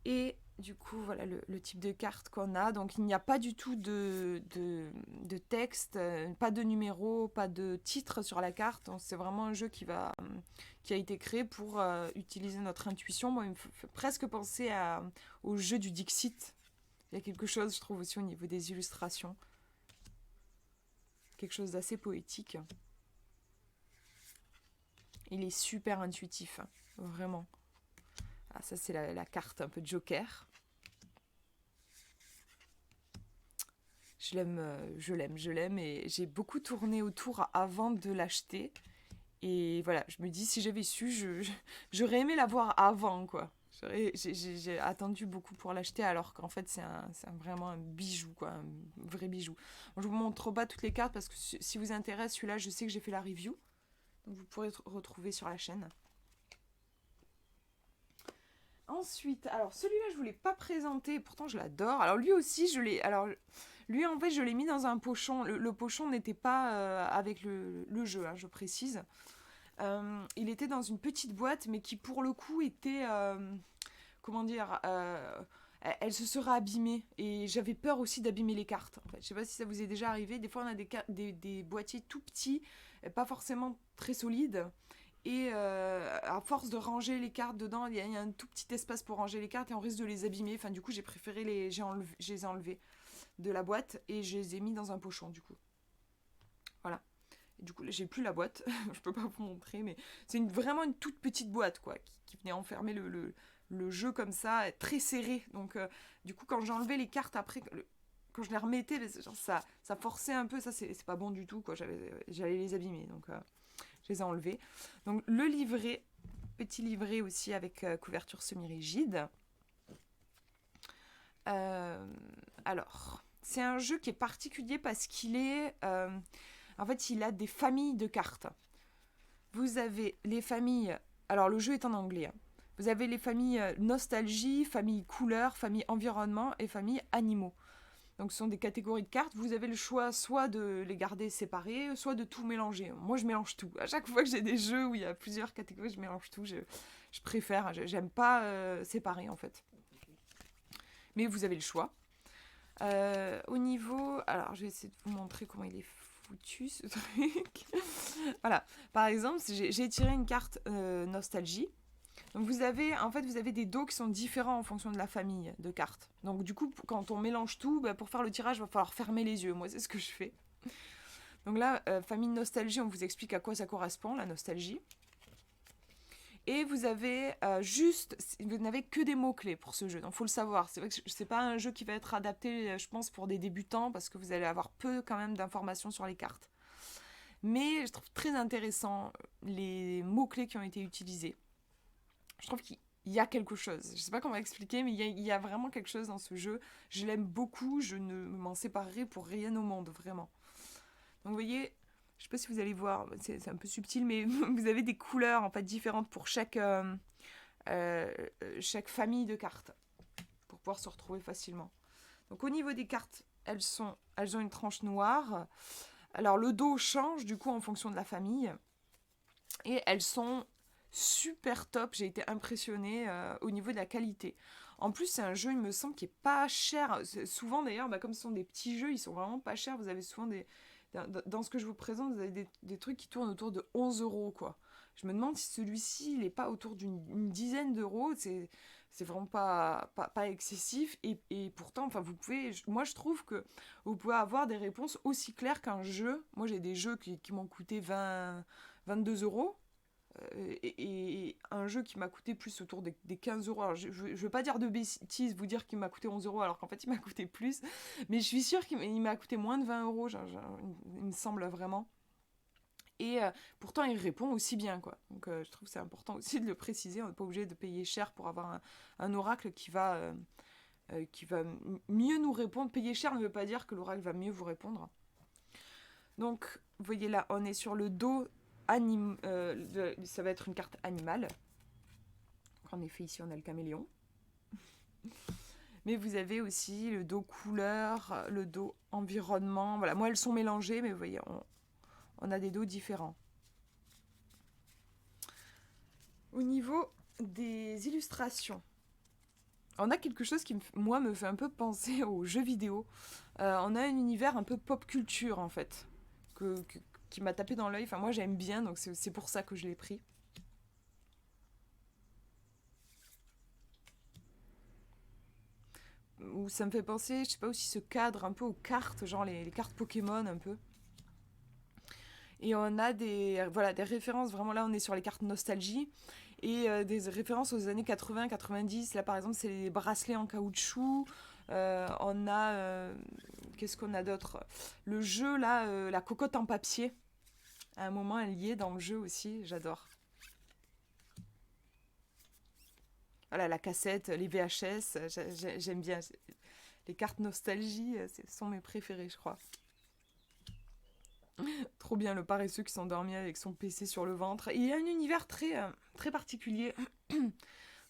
Et du coup, voilà le type de carte qu'on a. Donc, il n'y a pas du tout de texte, pas de numéro, pas de titre sur la carte. Donc, c'est vraiment un jeu qui a été créé pour utiliser notre intuition. Moi, il me fait presque penser au jeu du Dixit. Il y a quelque chose, je trouve, aussi au niveau des illustrations. Quelque chose d'assez poétique. Il est super intuitif, vraiment. Ah, ça, c'est la carte un peu Joker. Je l'aime et j'ai beaucoup tourné autour avant de l'acheter. Et voilà, je me dis, si j'avais su, j'aurais aimé l'avoir avant, quoi. J'ai attendu beaucoup pour l'acheter alors qu'en fait, c'est vraiment un bijou, quoi, un vrai bijou. Bon, je vous montre pas toutes les cartes parce que si vous intéresse, celui-là, je sais que j'ai fait la review. Donc vous pourrez retrouver sur la chaîne. Ensuite, alors celui-là, je ne vous l'ai pas présenté, pourtant je l'adore. Alors lui aussi, je l'ai. Alors lui, en fait, je l'ai mis dans un pochon. Le pochon n'était pas avec le jeu, hein, je précise. Il était dans une petite boîte, mais qui pour le coup était. Comment dire elle se serait abîmée. Et j'avais peur aussi d'abîmer les cartes. En fait. Je sais pas si ça vous est déjà arrivé. Des fois, on a des boîtiers tout petits, pas forcément très solides. Et à force de ranger les cartes dedans, il y a un tout petit espace pour ranger les cartes et on risque de les abîmer. Enfin, du coup, j'ai préféré je les ai enlevés de la boîte et je les ai mis dans un pochon, du coup. Voilà. Et du coup, là, j'ai plus la boîte. Je peux pas vous montrer, mais c'est vraiment une toute petite boîte, quoi, qui venait enfermer le jeu comme ça, très serré. Donc, du coup, quand j'enlevais les cartes après, quand je les remettais, ça forçait un peu. Ça, c'est pas bon du tout, quoi. J'allais les abîmer. Donc, je les ai enlevés. Donc le livret, petit livret aussi avec couverture semi-rigide. Euh, alors, c'est un jeu qui est particulier parce qu'il est... en fait, il a des familles de cartes. Vous avez les familles... Alors, le jeu est en anglais. Hein. Vous avez les familles nostalgie, famille couleur, famille environnement et famille animaux. Donc ce sont des catégories de cartes. Vous avez le choix soit de les garder séparées, soit de tout mélanger. Moi, je mélange tout. À chaque fois que j'ai des jeux où il y a plusieurs catégories, je mélange tout. Je préfère. J'aime pas séparer, en fait. Mais vous avez le choix. Au niveau... Alors, je vais essayer de vous montrer comment il est foutu, ce truc. Voilà. Par exemple, j'ai tiré une carte nostalgie. Donc vous avez des dos qui sont différents en fonction de la famille de cartes. Donc du coup, quand on mélange tout, pour faire le tirage, il va falloir fermer les yeux. Moi, c'est ce que je fais. Donc là, famille nostalgie, on vous explique à quoi ça correspond, la nostalgie. Et vous avez vous n'avez que des mots-clés pour ce jeu, donc il faut le savoir. C'est vrai que c'est pas un jeu qui va être adapté, je pense, pour des débutants, parce que vous allez avoir peu quand même d'informations sur les cartes. Mais je trouve très intéressant les mots-clés qui ont été utilisés. Je trouve qu'il y a quelque chose. Je sais pas comment expliquer, mais il y a vraiment quelque chose dans ce jeu. Je l'aime beaucoup, je ne m'en séparerai pour rien au monde, vraiment. Donc vous voyez, je sais pas si vous allez voir, c'est un peu subtil, mais vous avez des couleurs en fait différentes pour chaque famille de cartes, pour pouvoir se retrouver facilement. Donc au niveau des cartes, elles ont une tranche noire. Alors le dos change du coup en fonction de la famille. Et elles sont super top. J'ai été impressionnée au niveau de la qualité. En plus, c'est un jeu, il me semble, qui est pas cher. Souvent, d'ailleurs, comme ce sont des petits jeux, ils sont vraiment pas chers. Vous avez souvent dans ce que je vous présente, vous avez des trucs qui tournent autour de 11 euros, quoi. Je me demande si celui-ci, il n'est pas autour d'une dizaine d'euros. C'est vraiment pas excessif. Et pourtant, enfin, moi, je trouve que vous pouvez avoir des réponses aussi claires qu'un jeu. Moi, j'ai des jeux qui m'ont coûté 22 euros. Et un jeu qui m'a coûté plus autour des 15 euros. Alors, je ne veux pas dire de bêtises, vous dire qu'il m'a coûté 11 euros, alors qu'en fait, il m'a coûté plus. Mais je suis sûre qu'il m'a coûté moins de 20 euros, il me semble vraiment. Et pourtant, il répond aussi bien, quoi. Donc, je trouve que c'est important aussi de le préciser. On n'est pas obligé de payer cher pour avoir un oracle qui va mieux nous répondre. Payer cher ne veut pas dire que l'oracle va mieux vous répondre. Donc, vous voyez là, on est sur le dos. Ça va être une carte animale. En effet, ici, on a le caméléon. Mais vous avez aussi le dos couleur, le dos environnement. Voilà, moi, elles sont mélangées, mais vous voyez, on a des dos différents. Au niveau des illustrations, on a quelque chose qui, moi, me fait un peu penser aux jeux vidéo. On a un univers un peu pop culture, en fait, qui m'a tapé dans l'œil. Enfin, moi, j'aime bien, donc c'est pour ça que je l'ai pris. Où ça me fait penser, je sais pas, aussi ce cadre un peu aux cartes, genre les cartes Pokémon un peu. Et on a des références, vraiment là on est sur les cartes nostalgie, et des références aux années 80-90. Là par exemple c'est les bracelets en caoutchouc. On a, qu'est-ce qu'on a d'autre? Le jeu là, la cocotte en papier. À un moment elle y est dans le jeu aussi, j'adore. Voilà, la cassette, les VHS, j'aime bien. Les cartes nostalgie, ce sont mes préférées, je crois. Trop bien, le paresseux qui s'endormit avec son PC sur le ventre. Et il y a un univers très particulier.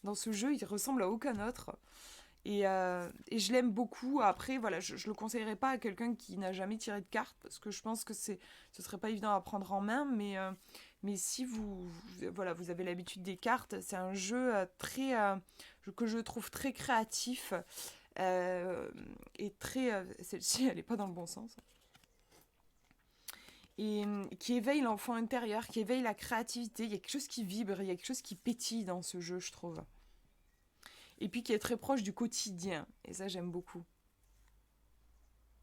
dans ce jeu, il ressemble à aucun autre. Et je l'aime beaucoup. Après, voilà, je le conseillerais pas à quelqu'un qui n'a jamais tiré de cartes, parce que je pense que ce serait pas évident à prendre en main, mais si voilà, vous avez l'habitude des cartes, c'est un jeu que je trouve très créatif, et très... celle-ci, elle est pas dans le bon sens. Et qui éveille l'enfant intérieur, qui éveille la créativité. Il y a quelque chose qui vibre, il y a quelque chose qui pétille dans ce jeu, je trouve. Et puis qui est très proche du quotidien. Et ça, j'aime beaucoup.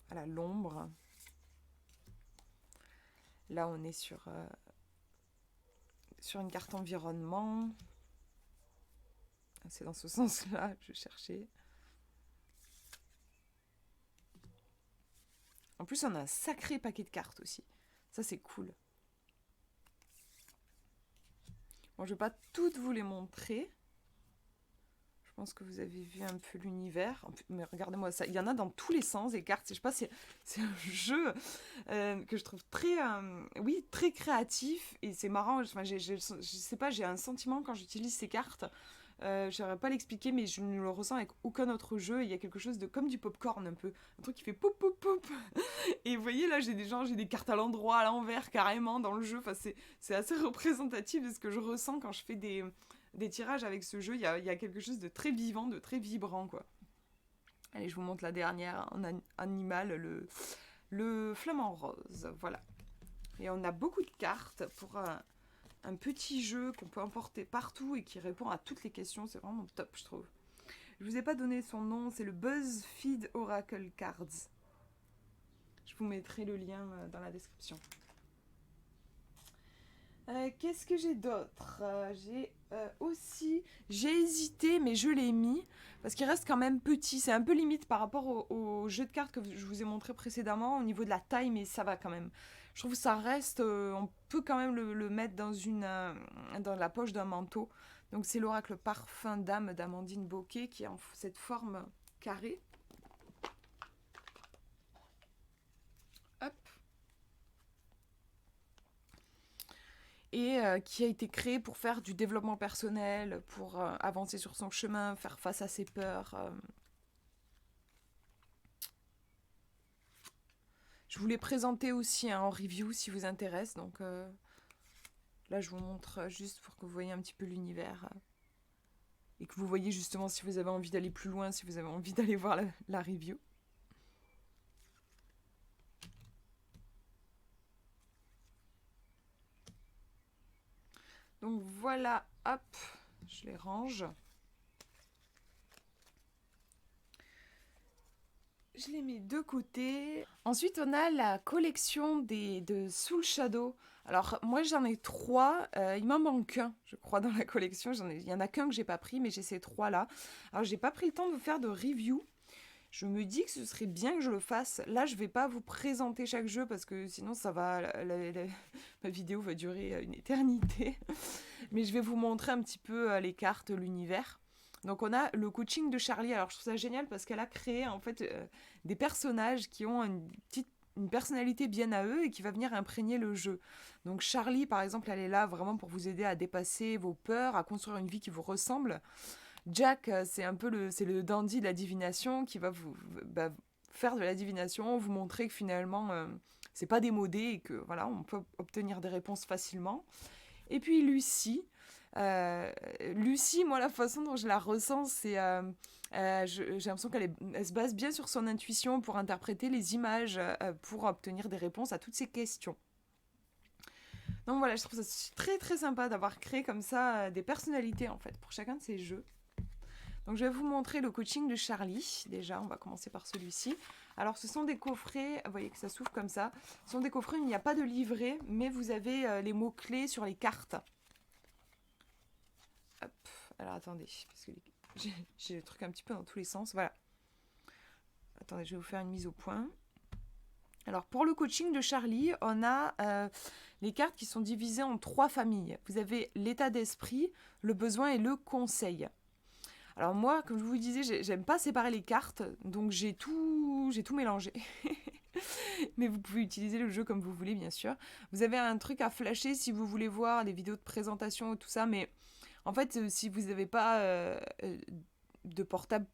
Voilà, l'ombre. Là, on est sur une carte environnement. C'est dans ce sens-là que je cherchais. En plus, on a un sacré paquet de cartes aussi. Ça, c'est cool. Bon, je ne vais pas toutes vous les montrer. Je pense que vous avez vu un peu l'univers. Mais regardez-moi ça. Il y en a dans tous les sens, des cartes. Je sais pas, c'est un jeu que je trouve très créatif. Et c'est marrant. Enfin, je sais pas, j'ai un sentiment quand j'utilise ces cartes. Je ne saurais pas l'expliquer, mais je ne le ressens avec aucun autre jeu. Il y a quelque chose de comme du popcorn un peu. Un truc qui fait poup poup poup. Et vous voyez, là, j'ai des cartes à l'endroit, à l'envers, carrément, dans le jeu. Enfin, c'est assez représentatif de ce que je ressens quand je fais des tirages avec ce jeu. Il y a quelque chose de très vivant, de très vibrant, quoi. Allez, je vous montre la dernière en animal, le flamant rose. Voilà. Et on a beaucoup de cartes pour un petit jeu qu'on peut emporter partout et qui répond à toutes les questions. C'est vraiment top, je trouve. Je vous ai pas donné son nom, c'est le BuzzFeed Oracle Cards. Je vous mettrai le lien dans la description. Qu'est-ce que j'ai d'autre? J'ai hésité, mais je l'ai mis parce qu'il reste quand même petit. C'est un peu limite par rapport au jeu de cartes que je vous ai montré précédemment au niveau de la taille, mais ça va quand même. Je trouve que ça reste, on peut quand même le mettre dans la poche d'un manteau. Donc c'est l'oracle parfum d'âme d'Amandine Bocquet qui est en cette forme carrée. Hop. Et qui a été créé pour faire du développement personnel, pour avancer sur son chemin, faire face à ses peurs. Je vous l'ai présenté aussi en review si vous intéresse. Donc là, je vous montre juste pour que vous voyez un petit peu l'univers. Et que vous voyez justement si vous avez envie d'aller plus loin, si vous avez envie d'aller voir la review. Donc voilà, hop, je les range. Je les mets de côté. Ensuite, on a la collection de Soul Shadow. Alors, moi, j'en ai 3. Il m'en manque un, je crois, dans la collection. Il y en a qu'un que j'ai pas pris, mais j'ai ces 3-là. Alors, j'ai pas pris le temps de vous faire de review. Je me dis que ce serait bien que je le fasse. Là, je vais pas vous présenter chaque jeu parce que sinon, ça va. Ma vidéo va durer une éternité. Mais je vais vous montrer un petit peu les cartes, l'univers. Donc on a le coaching de Charlie. Alors je trouve ça génial parce qu'elle a créé en fait des personnages qui ont une personnalité bien à eux et qui va venir imprégner le jeu. Donc Charlie par exemple, elle est là vraiment pour vous aider à dépasser vos peurs, à construire une vie qui vous ressemble. Jack, c'est un peu le dandy de la divination qui va vous faire de la divination, vous montrer que finalement c'est pas démodé et que voilà, on peut obtenir des réponses facilement. Et puis Lucie, moi la façon dont je la ressens, c'est j'ai l'impression qu'elle se base bien sur son intuition pour interpréter les images, pour obtenir des réponses à toutes ces questions. Donc voilà, je trouve ça très très sympa d'avoir créé comme ça des personnalités en fait pour chacun de ces jeux. Donc je vais vous montrer le coaching de Charlie. Déjà, on va commencer par celui-ci. Alors ce sont des coffrets, vous voyez que ça s'ouvre comme ça. Ce sont des coffrets où il n'y a pas de livret, mais vous avez les mots-clés sur les cartes. Hop, alors attendez, parce que j'ai le truc un petit peu dans tous les sens. Voilà. Attendez, je vais vous faire une mise au point. Alors pour le coaching de Charlie, on a les cartes qui sont divisées en 3 familles. Vous avez l'état d'esprit, le besoin et le conseil. Alors moi, comme je vous disais, j'aime pas séparer les cartes, donc j'ai tout mélangé. Mais vous pouvez utiliser le jeu comme vous voulez, bien sûr. Vous avez un truc à flasher si vous voulez voir des vidéos de présentation et tout ça, mais En fait, si vous n'avez pas de portable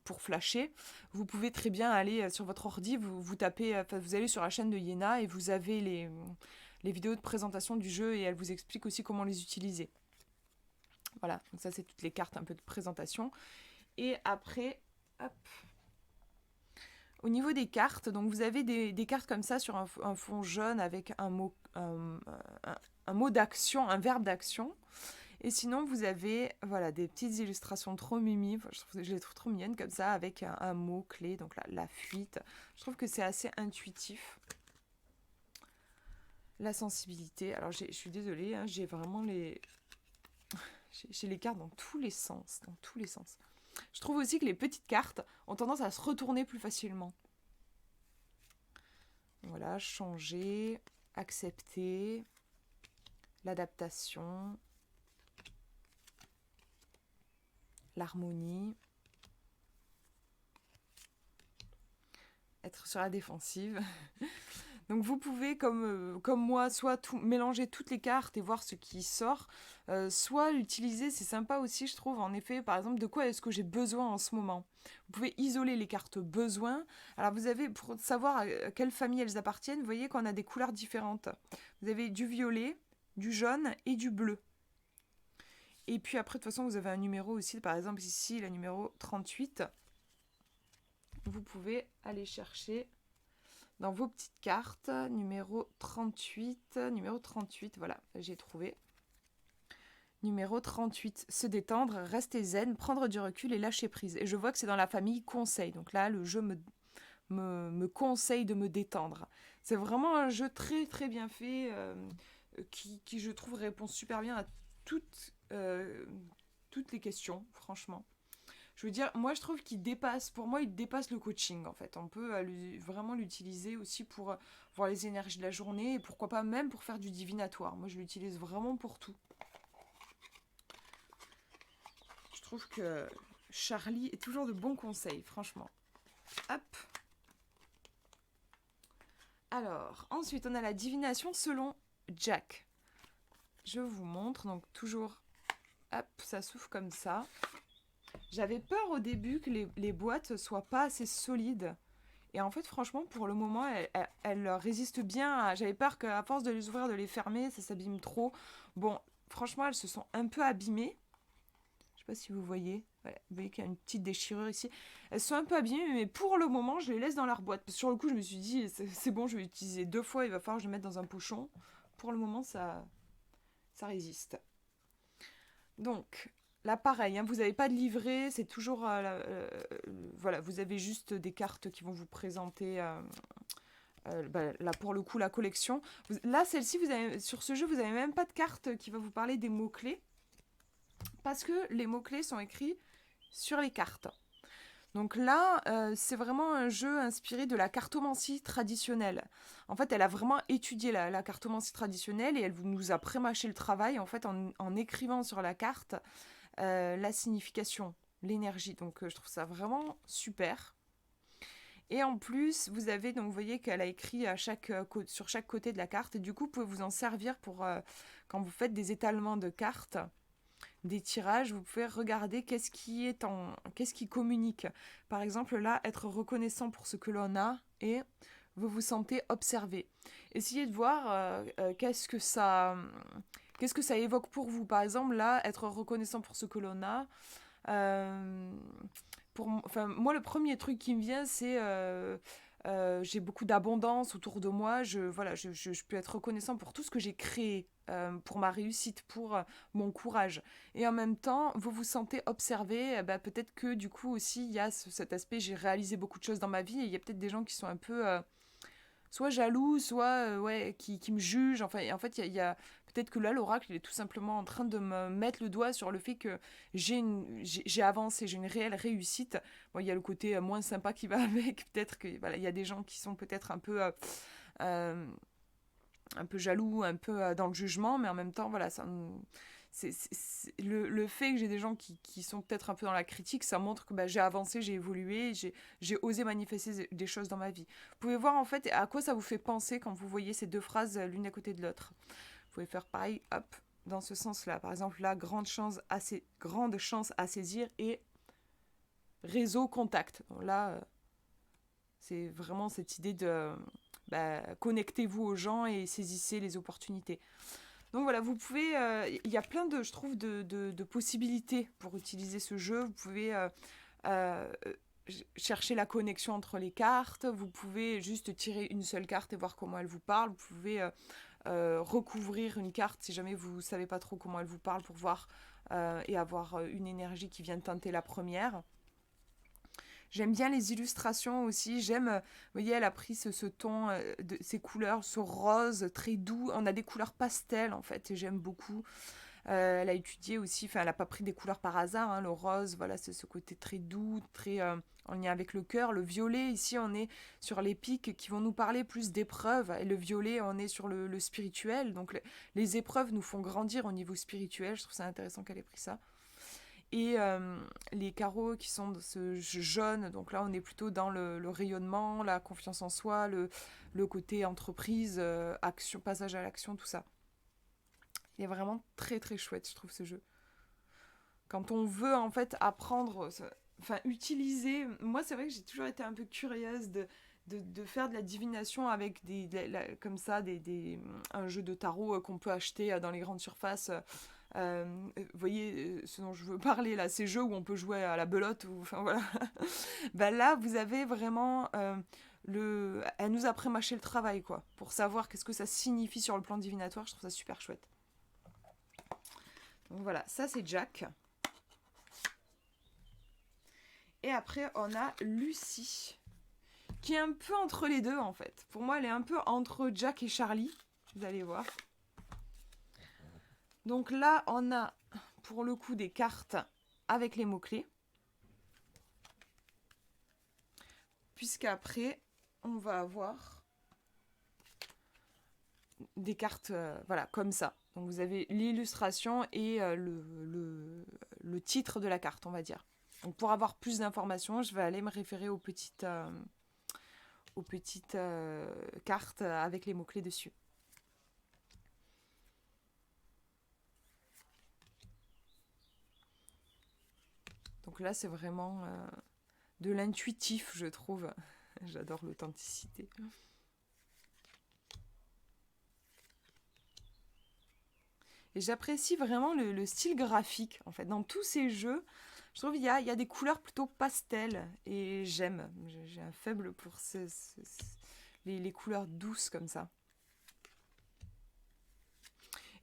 pour flasher, vous pouvez très bien aller sur votre ordi, vous tapez, vous allez sur la chaîne de Yéna et vous avez les vidéos de présentation du jeu et elle vous explique aussi comment les utiliser. Voilà, donc ça c'est toutes les cartes un peu de présentation. Et après, hop, au niveau des cartes, donc vous avez des cartes comme ça sur un fond jaune avec un mot d'action, un verbe d'action. Et sinon, vous avez voilà, des petites illustrations trop mimi, je les trouve trop mignonnes comme ça, avec un mot-clé, donc la fuite. Je trouve que c'est assez intuitif. La sensibilité, alors je suis désolée, hein, j'ai vraiment j'ai les cartes dans tous les sens, dans tous les sens. Je trouve aussi que les petites cartes ont tendance à se retourner plus facilement. Voilà, changer, accepter, l'adaptation, l'harmonie, être sur la défensive. Donc vous pouvez, comme moi, soit mélanger toutes les cartes et voir ce qui sort, soit l'utiliser, c'est sympa aussi, je trouve, en effet, par exemple, de quoi est-ce que j'ai besoin en ce moment. Vous pouvez isoler les cartes besoin. Alors vous avez, pour savoir à quelle famille elles appartiennent, vous voyez qu'on a des couleurs différentes. Vous avez du violet, du jaune et du bleu. Et puis après, de toute façon, vous avez un numéro aussi, par exemple ici, le numéro 38. Vous pouvez aller chercher dans vos petites cartes, numéro 38, voilà, j'ai trouvé. Numéro 38, se détendre, rester zen, prendre du recul et lâcher prise. Et je vois que c'est dans la famille conseil. Donc là, le jeu me conseille de me détendre. C'est vraiment un jeu très très bien fait, qui je trouve répond super bien à toutes les questions, franchement. Je veux dire, moi je trouve qu'il dépasse, pour moi il dépasse le coaching en fait. On peut vraiment l'utiliser aussi pour voir les énergies de la journée et pourquoi pas même pour faire du divinatoire. Moi je l'utilise vraiment pour tout. Je trouve que Charlie est toujours de bons conseils, franchement. Hop. Alors, ensuite on a la divination selon Jack. Je vous montre, donc toujours, hop, ça s'ouvre comme ça. J'avais peur au début que les boîtes soient pas assez solides. Et en fait, franchement, pour le moment, elles résistent bien. J'avais peur qu'à force de les ouvrir, de les fermer, ça s'abîme trop. Bon, franchement, elles se sont un peu abîmées. Je sais pas si vous voyez. Ouais, vous voyez qu'il y a une petite déchirure ici. Elles sont un peu abîmées, mais pour le moment, je les laisse dans leur boîte. Parce que sur le coup, je me suis dit, c'est bon, je vais l'utiliser 2 fois, il va falloir que je le mette dans un pochon. Pour le moment, ça résiste. Donc, là, pareil, hein, vous n'avez pas de livret, c'est toujours... voilà, vous avez juste des cartes qui vont vous présenter... là, pour le coup, la collection. Là, celle-ci, sur ce jeu, vous n'avez même pas de carte qui va vous parler des mots-clés. Parce que les mots-clés sont écrits sur les cartes. Donc là, c'est vraiment un jeu inspiré de la cartomancie traditionnelle. En fait, elle a vraiment étudié la cartomancie traditionnelle et elle nous a prémâché le travail en fait en écrivant sur la carte la signification, l'énergie. Donc je trouve ça vraiment super. Et en plus, vous voyez qu'elle a écrit sur chaque côté de la carte et du coup, vous pouvez vous en servir pour quand vous faites des étalements de cartes, des tirages, vous pouvez regarder qu'est-ce qui communique. Par exemple, là, être reconnaissant pour ce que l'on a et vous vous sentez observé. Essayez de voir qu'est-ce que ça évoque pour vous. Par exemple, là, être reconnaissant pour ce que l'on a. Moi, le premier truc qui me vient, c'est j'ai beaucoup d'abondance autour de moi. Je peux être reconnaissant pour tout ce que j'ai créé, pour ma réussite, pour mon courage. Et en même temps, vous vous sentez observé. Peut-être que du coup aussi, il y a cet aspect, j'ai réalisé beaucoup de choses dans ma vie et il y a peut-être des gens qui sont un peu soit jaloux, soit qui me jugent. Enfin, en fait, il y a peut-être que là, l'oracle, il est tout simplement en train de me mettre le doigt sur le fait que j'ai avancé, j'ai une réelle réussite. Bon, il y a le côté moins sympa qui va avec. Peut-être que voilà, il y a des gens qui sont peut-être un peu jaloux, un peu dans le jugement, mais en même temps, voilà, le fait que j'ai des gens qui sont peut-être un peu dans la critique, ça montre que j'ai avancé, j'ai évolué, j'ai osé manifester des choses dans ma vie. Vous pouvez voir en fait à quoi ça vous fait penser quand vous voyez ces deux phrases l'une à côté de l'autre. Vous pouvez faire pareil, hop, dans ce sens-là. Par exemple, là, grande chance à saisir et réseau contact. Donc là, c'est vraiment cette idée de connectez-vous aux gens et saisissez les opportunités. Donc voilà, vous pouvez, il y a plein de, je trouve, de possibilités pour utiliser ce jeu. Vous pouvez euh, chercher la connexion entre les cartes. Vous pouvez juste tirer une seule carte et voir comment elle vous parle. Vous pouvez recouvrir une carte si jamais vous ne savez pas trop comment elle vous parle pour voir et avoir une énergie qui vient teinter la première. J'aime bien les illustrations aussi. Vous voyez, elle a pris ce ton, ces couleurs, ce rose très doux. On a des couleurs pastel en fait, et j'aime beaucoup. Elle a étudié aussi, enfin, elle n'a pas pris des couleurs par hasard. Hein, le rose, voilà, c'est ce côté très doux, très en lien avec le cœur. Le violet, ici, on est sur les pics qui vont nous parler plus d'épreuves. Et le violet, on est sur le spirituel. Donc, les épreuves nous font grandir au niveau spirituel. Je trouve ça intéressant qu'elle ait pris ça. Et les carreaux qui sont de ce jaune, donc là on est plutôt dans le rayonnement, la confiance en soi, le côté entreprise, action, passage à l'action, tout ça. Il est vraiment très très chouette, je trouve, ce jeu. Quand on veut en fait apprendre, enfin utiliser, moi c'est vrai que j'ai toujours été un peu curieuse de faire de la divination avec comme ça, un jeu de tarot qu'on peut acheter dans les grandes surfaces. Vous voyez ce dont je veux parler là, ces jeux où on peut jouer à la belote, enfin voilà. Ben là, vous avez vraiment elle nous a prémâché le travail quoi, pour savoir qu'est-ce que ça signifie sur le plan divinatoire. Je trouve ça super chouette. Donc voilà, ça c'est Jack. Et après on a Lucie, qui est un peu entre les deux en fait. Pour moi, elle est un peu entre Jack et Charlie. Vous allez voir. Donc là, on a pour le coup des cartes avec les mots-clés. Puisqu'après, on va avoir des cartes voilà, comme ça. Donc vous avez l'illustration et le titre de la carte, on va dire. Donc pour avoir plus d'informations, je vais aller me référer aux petites cartes avec les mots-clés dessus. Donc là, c'est vraiment de l'intuitif, je trouve. J'adore l'authenticité. Et j'apprécie vraiment le style graphique, en fait. Dans tous ces jeux, je trouve qu'il y a des couleurs plutôt pastel. Et j'aime. J'ai un faible pour les couleurs douces comme ça.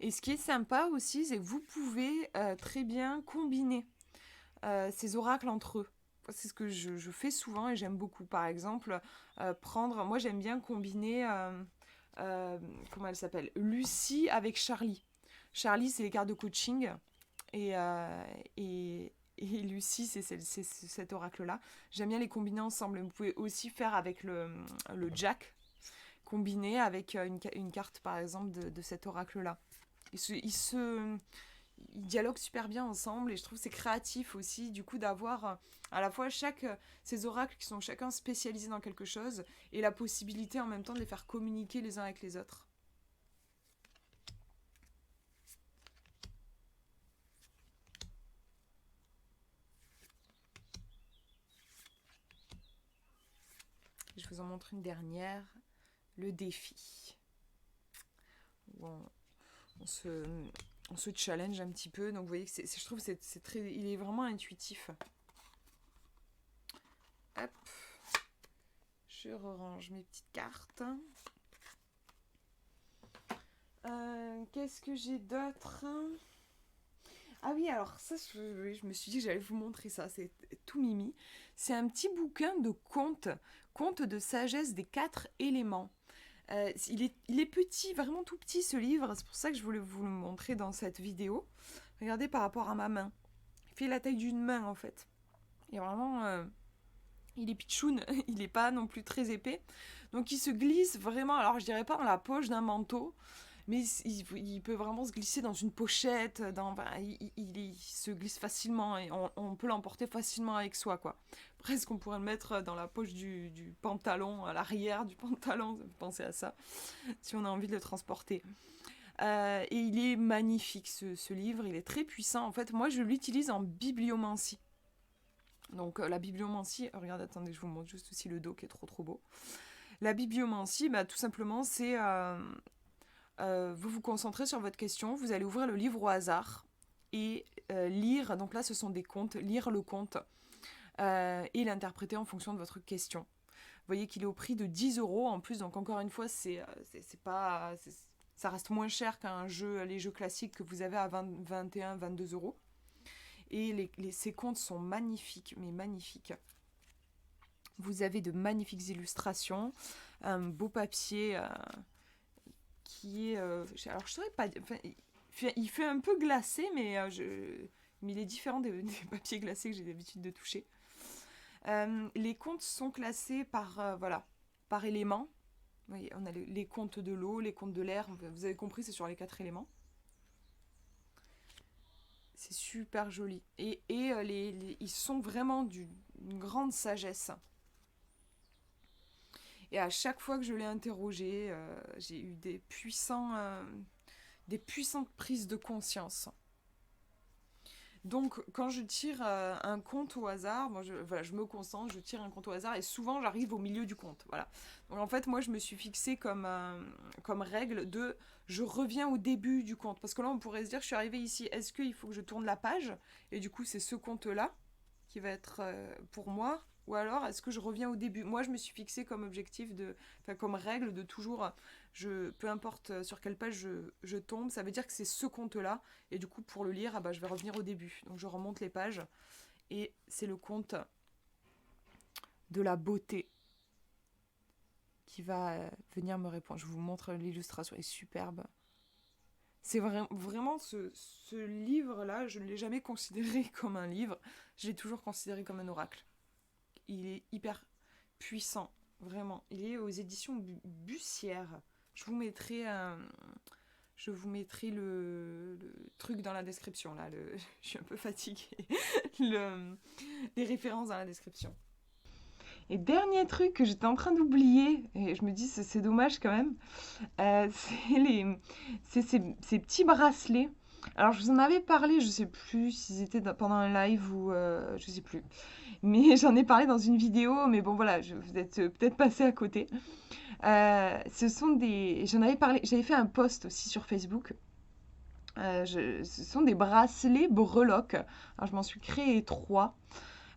Et ce qui est sympa aussi, c'est que vous pouvez très bien combiner ces oracles entre eux. C'est ce que je fais souvent et j'aime beaucoup. Par exemple, moi j'aime bien combiner, comment elle s'appelle, Lucie avec Charlie. Charlie, c'est les cartes de coaching et Lucie, c'est cet oracle-là. J'aime bien les combiner ensemble. Vous pouvez aussi faire avec le Jack, combiner avec une carte, par exemple, de cet oracle-là. Ils dialoguent super bien ensemble et je trouve que c'est créatif aussi, du coup, d'avoir à la fois ces oracles qui sont chacun spécialisés dans quelque chose et la possibilité en même temps de les faire communiquer les uns avec les autres. Je vous en montre une dernière, le défi. Où on se challenge un petit peu. Donc vous voyez que je trouve que il est vraiment intuitif. Hop. Je range mes petites cartes. Qu'est-ce que j'ai d'autre ? Ah oui, alors ça, je me suis dit que j'allais vous montrer ça. C'est tout mimi. C'est un petit bouquin de contes de sagesse des 4 éléments. Il est petit, vraiment tout petit ce livre. C'est pour ça que je voulais vous le montrer dans cette vidéo. Regardez par rapport à ma main. Il fait la taille d'une main en fait. Et vraiment, il est pitchoun. Il n'est pas non plus très épais. Donc il se glisse vraiment, alors je dirais pas dans la poche d'un manteau, mais il peut vraiment se glisser dans une pochette, il se glisse facilement et on peut l'emporter facilement avec soi, quoi. Presque on pourrait le mettre dans la poche du pantalon, à l'arrière du pantalon, pensez à ça, si on a envie de le transporter. Et il est magnifique, ce livre, il est très puissant. En fait, moi, je l'utilise en bibliomancie. Donc, la bibliomancie, regardez, attendez, je vous montre juste aussi le dos qui est trop trop beau. La bibliomancie, bah, tout simplement, c'est... vous vous concentrez sur votre question, vous allez ouvrir le livre au hasard et lire, donc là, ce sont des contes, lire le conte et l'interpréter en fonction de votre question. Vous voyez qu'il est au prix de 10 euros en plus, donc encore une fois, ça reste moins cher qu'un jeu, les jeux classiques que vous avez à 20, 21, 22 euros. Et ces contes sont magnifiques, mais magnifiques. Vous avez de magnifiques illustrations, un beau papier qui est... alors, je saurais pas... Enfin, il fait un peu glacé, mais il est différent des papiers glacés que j'ai l'habitude de toucher. Les contes sont classés par éléments. Vous voyez, on a les contes de l'eau, les contes de l'air. Vous avez compris, c'est sur les 4 éléments. C'est super joli. Et ils sont vraiment d'une grande sagesse. Et à chaque fois que je l'ai interrogé, j'ai eu des puissantes prises de conscience. Donc, quand je tire un conte au hasard, moi, je me concentre, je tire un conte au hasard et souvent j'arrive au milieu du conte. Voilà. Donc, en fait, moi, je me suis fixée comme règle de je reviens au début du conte. Parce que là, on pourrait se dire, je suis arrivée ici, est-ce qu'il faut que je tourne la page? Et du coup, c'est ce conte-là qui va être pour moi. Ou alors, est-ce que je reviens au début? Moi, je me suis fixée comme objectif, comme règle de toujours, peu importe sur quelle page je tombe, ça veut dire que c'est ce conte-là. Et du coup, pour le lire, je vais revenir au début. Donc, je remonte les pages. Et c'est le conte de la beauté qui va venir me répondre. Je vous montre l'illustration, elle est superbe. C'est vraiment ce livre-là, je ne l'ai jamais considéré comme un livre. Je l'ai toujours considéré comme un oracle. Il est hyper puissant, vraiment. Il est aux éditions Bussière. Je vous mettrai le truc dans la description. Là, je suis un peu fatiguée. Les références dans la description. Et dernier truc que j'étais en train d'oublier, et je me dis c'est dommage quand même, c'est ces petits bracelets. Alors je vous en avais parlé, je sais plus s'ils étaient pendant un live ou je sais plus. Mais j'en ai parlé dans une vidéo, mais bon voilà, vous êtes peut-être passé à côté. J'en avais parlé, j'avais fait un post aussi sur Facebook. Ce sont des bracelets breloques. Alors je m'en suis créé 3.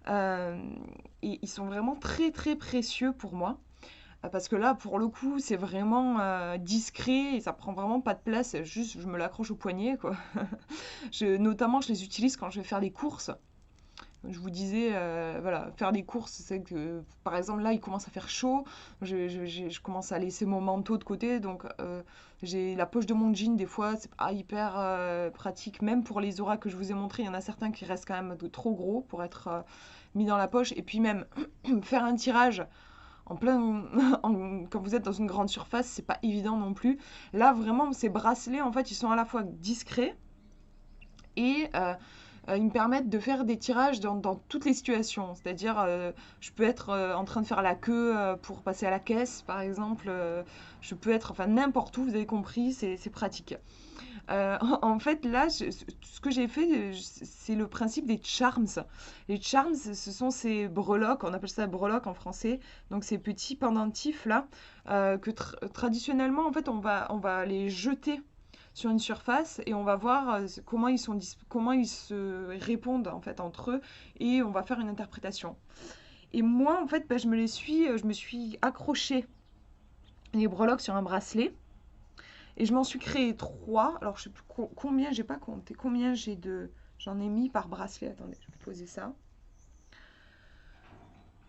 Et ils sont vraiment très très précieux pour moi. Parce que là, pour le coup, c'est vraiment discret et ça prend vraiment pas de place. Juste, je me l'accroche au poignet, quoi. Notamment, je les utilise quand je vais faire des courses. Je vous disais, voilà, faire des courses, c'est que, par exemple, là, il commence à faire chaud. Je commence à laisser mon manteau de côté. Donc, j'ai la poche de mon jean, des fois, c'est pas hyper pratique. Même pour les auras que je vous ai montrés, il y en a certains qui restent quand même trop gros pour être mis dans la poche. Et puis même, faire un tirage quand vous êtes dans une grande surface, c'est pas évident non plus. Là, vraiment, ces bracelets, en fait, ils sont à la fois discrets et ils me permettent de faire des tirages dans toutes les situations. C'est-à-dire, je peux être en train de faire la queue pour passer à la caisse, par exemple. Je peux être, enfin, n'importe où, vous avez compris, c'est pratique. En fait, là, ce que j'ai fait, c'est le principe des charms. Les charms, ce sont ces breloques, on appelle ça breloques en français, donc ces petits pendentifs là, que traditionnellement, en fait, on va les jeter sur une surface et on va voir comment ils se répondent en fait entre eux et on va faire une interprétation. Et moi, en fait, je me suis accroché les breloques sur un bracelet. Et je m'en suis créé 3. Alors, je sais plus combien, j'ai pas compté. Combien j'en ai mis par bracelet. Attendez, je vais poser ça.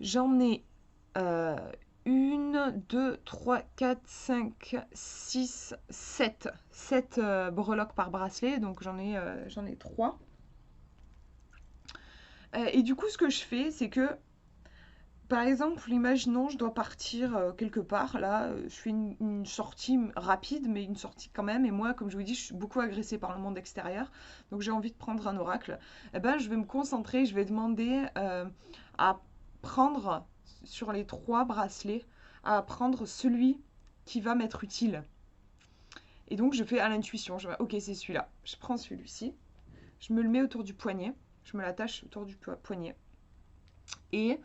J'en ai 1, 2, 3, 4, 5, 6, 7. 7 breloques par bracelet. Donc, j'en ai 3. Et du coup, ce que je fais, c'est que par exemple, imaginons, je dois partir quelque part. Là, je fais une sortie rapide, mais une sortie quand même. Et moi, comme je vous dis, je suis beaucoup agressée par le monde extérieur. Donc, j'ai envie de prendre un oracle. Eh ben, je vais me concentrer. Je vais demander à prendre sur les 3 bracelets, à prendre celui qui va m'être utile. Et donc je fais à l'intuition, je vais, ok c'est celui-là, je prends celui-ci, je me le mets autour du poignet, je me l'attache autour du poignet. Et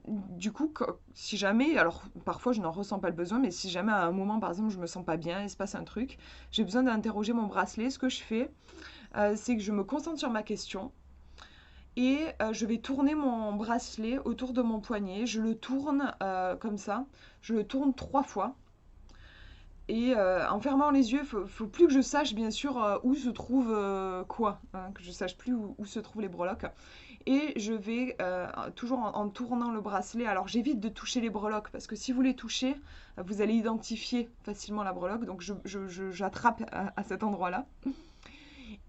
du coup, si jamais, alors parfois je n'en ressens pas le besoin, mais si jamais à un moment par exemple je me sens pas bien, il se passe un truc, j'ai besoin d'interroger mon bracelet, ce que je fais, c'est que je me concentre sur ma question. Et je vais tourner mon bracelet autour de mon poignet. Je le tourne comme ça. Je le tourne 3 fois. Et en fermant les yeux, faut plus que je sache bien sûr où se trouve quoi. Hein, que je sache plus où se trouvent les breloques. Et je vais toujours en tournant le bracelet. Alors j'évite de toucher les breloques parce que si vous les touchez, vous allez identifier facilement la breloque. Donc j'attrape à cet endroit-là.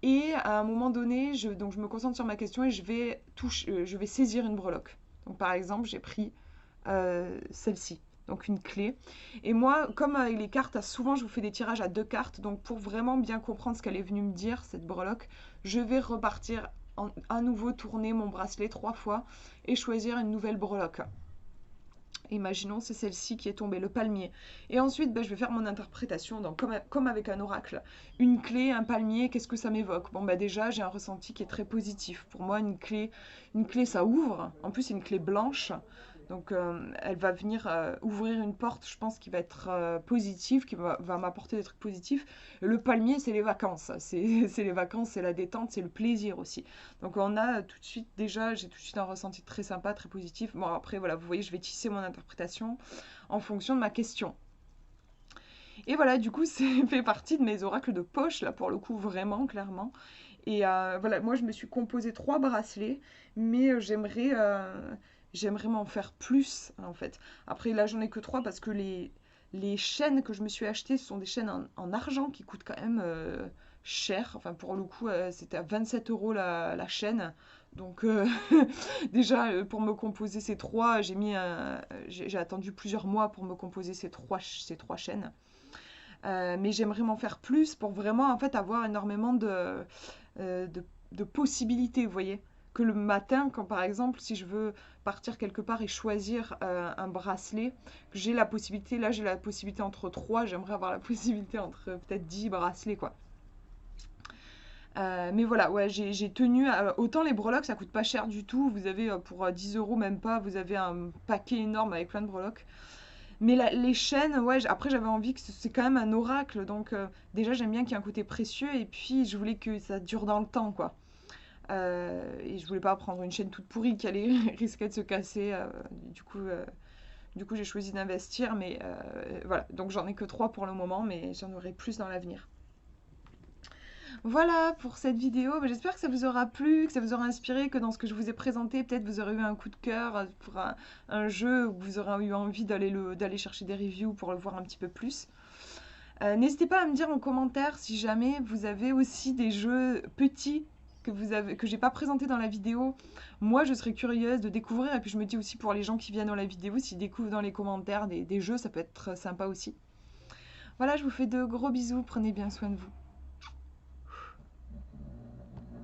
Et à un moment donné, donc je me concentre sur ma question et je vais saisir une breloque. Donc par exemple, j'ai pris celle-ci, donc une clé. Et moi, comme avec les cartes, souvent je vous fais des tirages à 2 cartes. Donc pour vraiment bien comprendre ce qu'elle est venue me dire, cette breloque, je vais repartir à nouveau tourner mon bracelet 3 fois et choisir une nouvelle breloque. Imaginons, c'est celle-ci qui est tombée, le palmier. Et ensuite, je vais faire mon interprétation. Donc, comme avec un oracle, une clé, un palmier, qu'est-ce que ça m'évoque? Bon, déjà, j'ai un ressenti qui est très positif. Pour moi, une clé, ça ouvre. En plus, c'est une clé blanche. Donc, elle va venir ouvrir une porte, je pense, qui va être positive, qui va m'apporter des trucs positifs. Le palmier, c'est les vacances. C'est les vacances, c'est la détente, c'est le plaisir aussi. Donc, on a tout de suite, déjà, j'ai tout de suite un ressenti très sympa, très positif. Bon, après, voilà, vous voyez, je vais tisser mon interprétation en fonction de ma question. Et voilà, du coup, c'est fait partie de mes oracles de poche, là, pour le coup, vraiment, clairement. Et voilà, moi, je me suis composé 3 bracelets, mais j'aimerais m'en faire plus, en fait. Après, là, j'en ai que 3 parce que les chaînes que je me suis achetées, ce sont des chaînes en argent qui coûtent quand même cher. Enfin, pour le coup, c'était à 27 € la chaîne. Donc, déjà, pour me composer ces 3, j'ai attendu plusieurs mois pour me composer ces trois chaînes. Mais j'aimerais m'en faire plus pour vraiment, en fait, avoir énormément de possibilités, vous voyez. Que le matin, quand par exemple, si je veux partir quelque part et choisir un bracelet, j'ai la possibilité, là j'ai la possibilité entre 3, j'aimerais avoir la possibilité entre peut-être 10 bracelets, quoi. Mais voilà, ouais, j'ai tenu, autant les breloques ça coûte pas cher du tout, vous avez pour 10 € même pas, vous avez un paquet énorme avec plein de breloques. Mais les chaînes, ouais, après j'avais envie que c'est quand même un oracle, donc déjà j'aime bien qu'il y ait un côté précieux, et puis je voulais que ça dure dans le temps, quoi. Et je voulais pas prendre une chaîne toute pourrie qui allait risquer de se casser. Du coup j'ai choisi d'investir, mais voilà. Donc j'en ai que 3 pour le moment, mais j'en aurai plus dans l'avenir. Voilà pour cette vidéo. J'espère que ça vous aura plu, que ça vous aura inspiré, que dans ce que je vous ai présenté, peut-être vous aurez eu un coup de cœur pour un jeu, ou que vous aurez eu envie d'aller chercher des reviews pour le voir un petit peu plus. N'hésitez pas à me dire en commentaire si jamais vous avez aussi des jeux petits que j'ai pas présenté dans la vidéo. Moi, je serais curieuse de découvrir, et puis je me dis aussi pour les gens qui viennent dans la vidéo, s'ils découvrent dans les commentaires des jeux, ça peut être sympa aussi. Voilà, je vous fais de gros bisous, prenez bien soin de vous.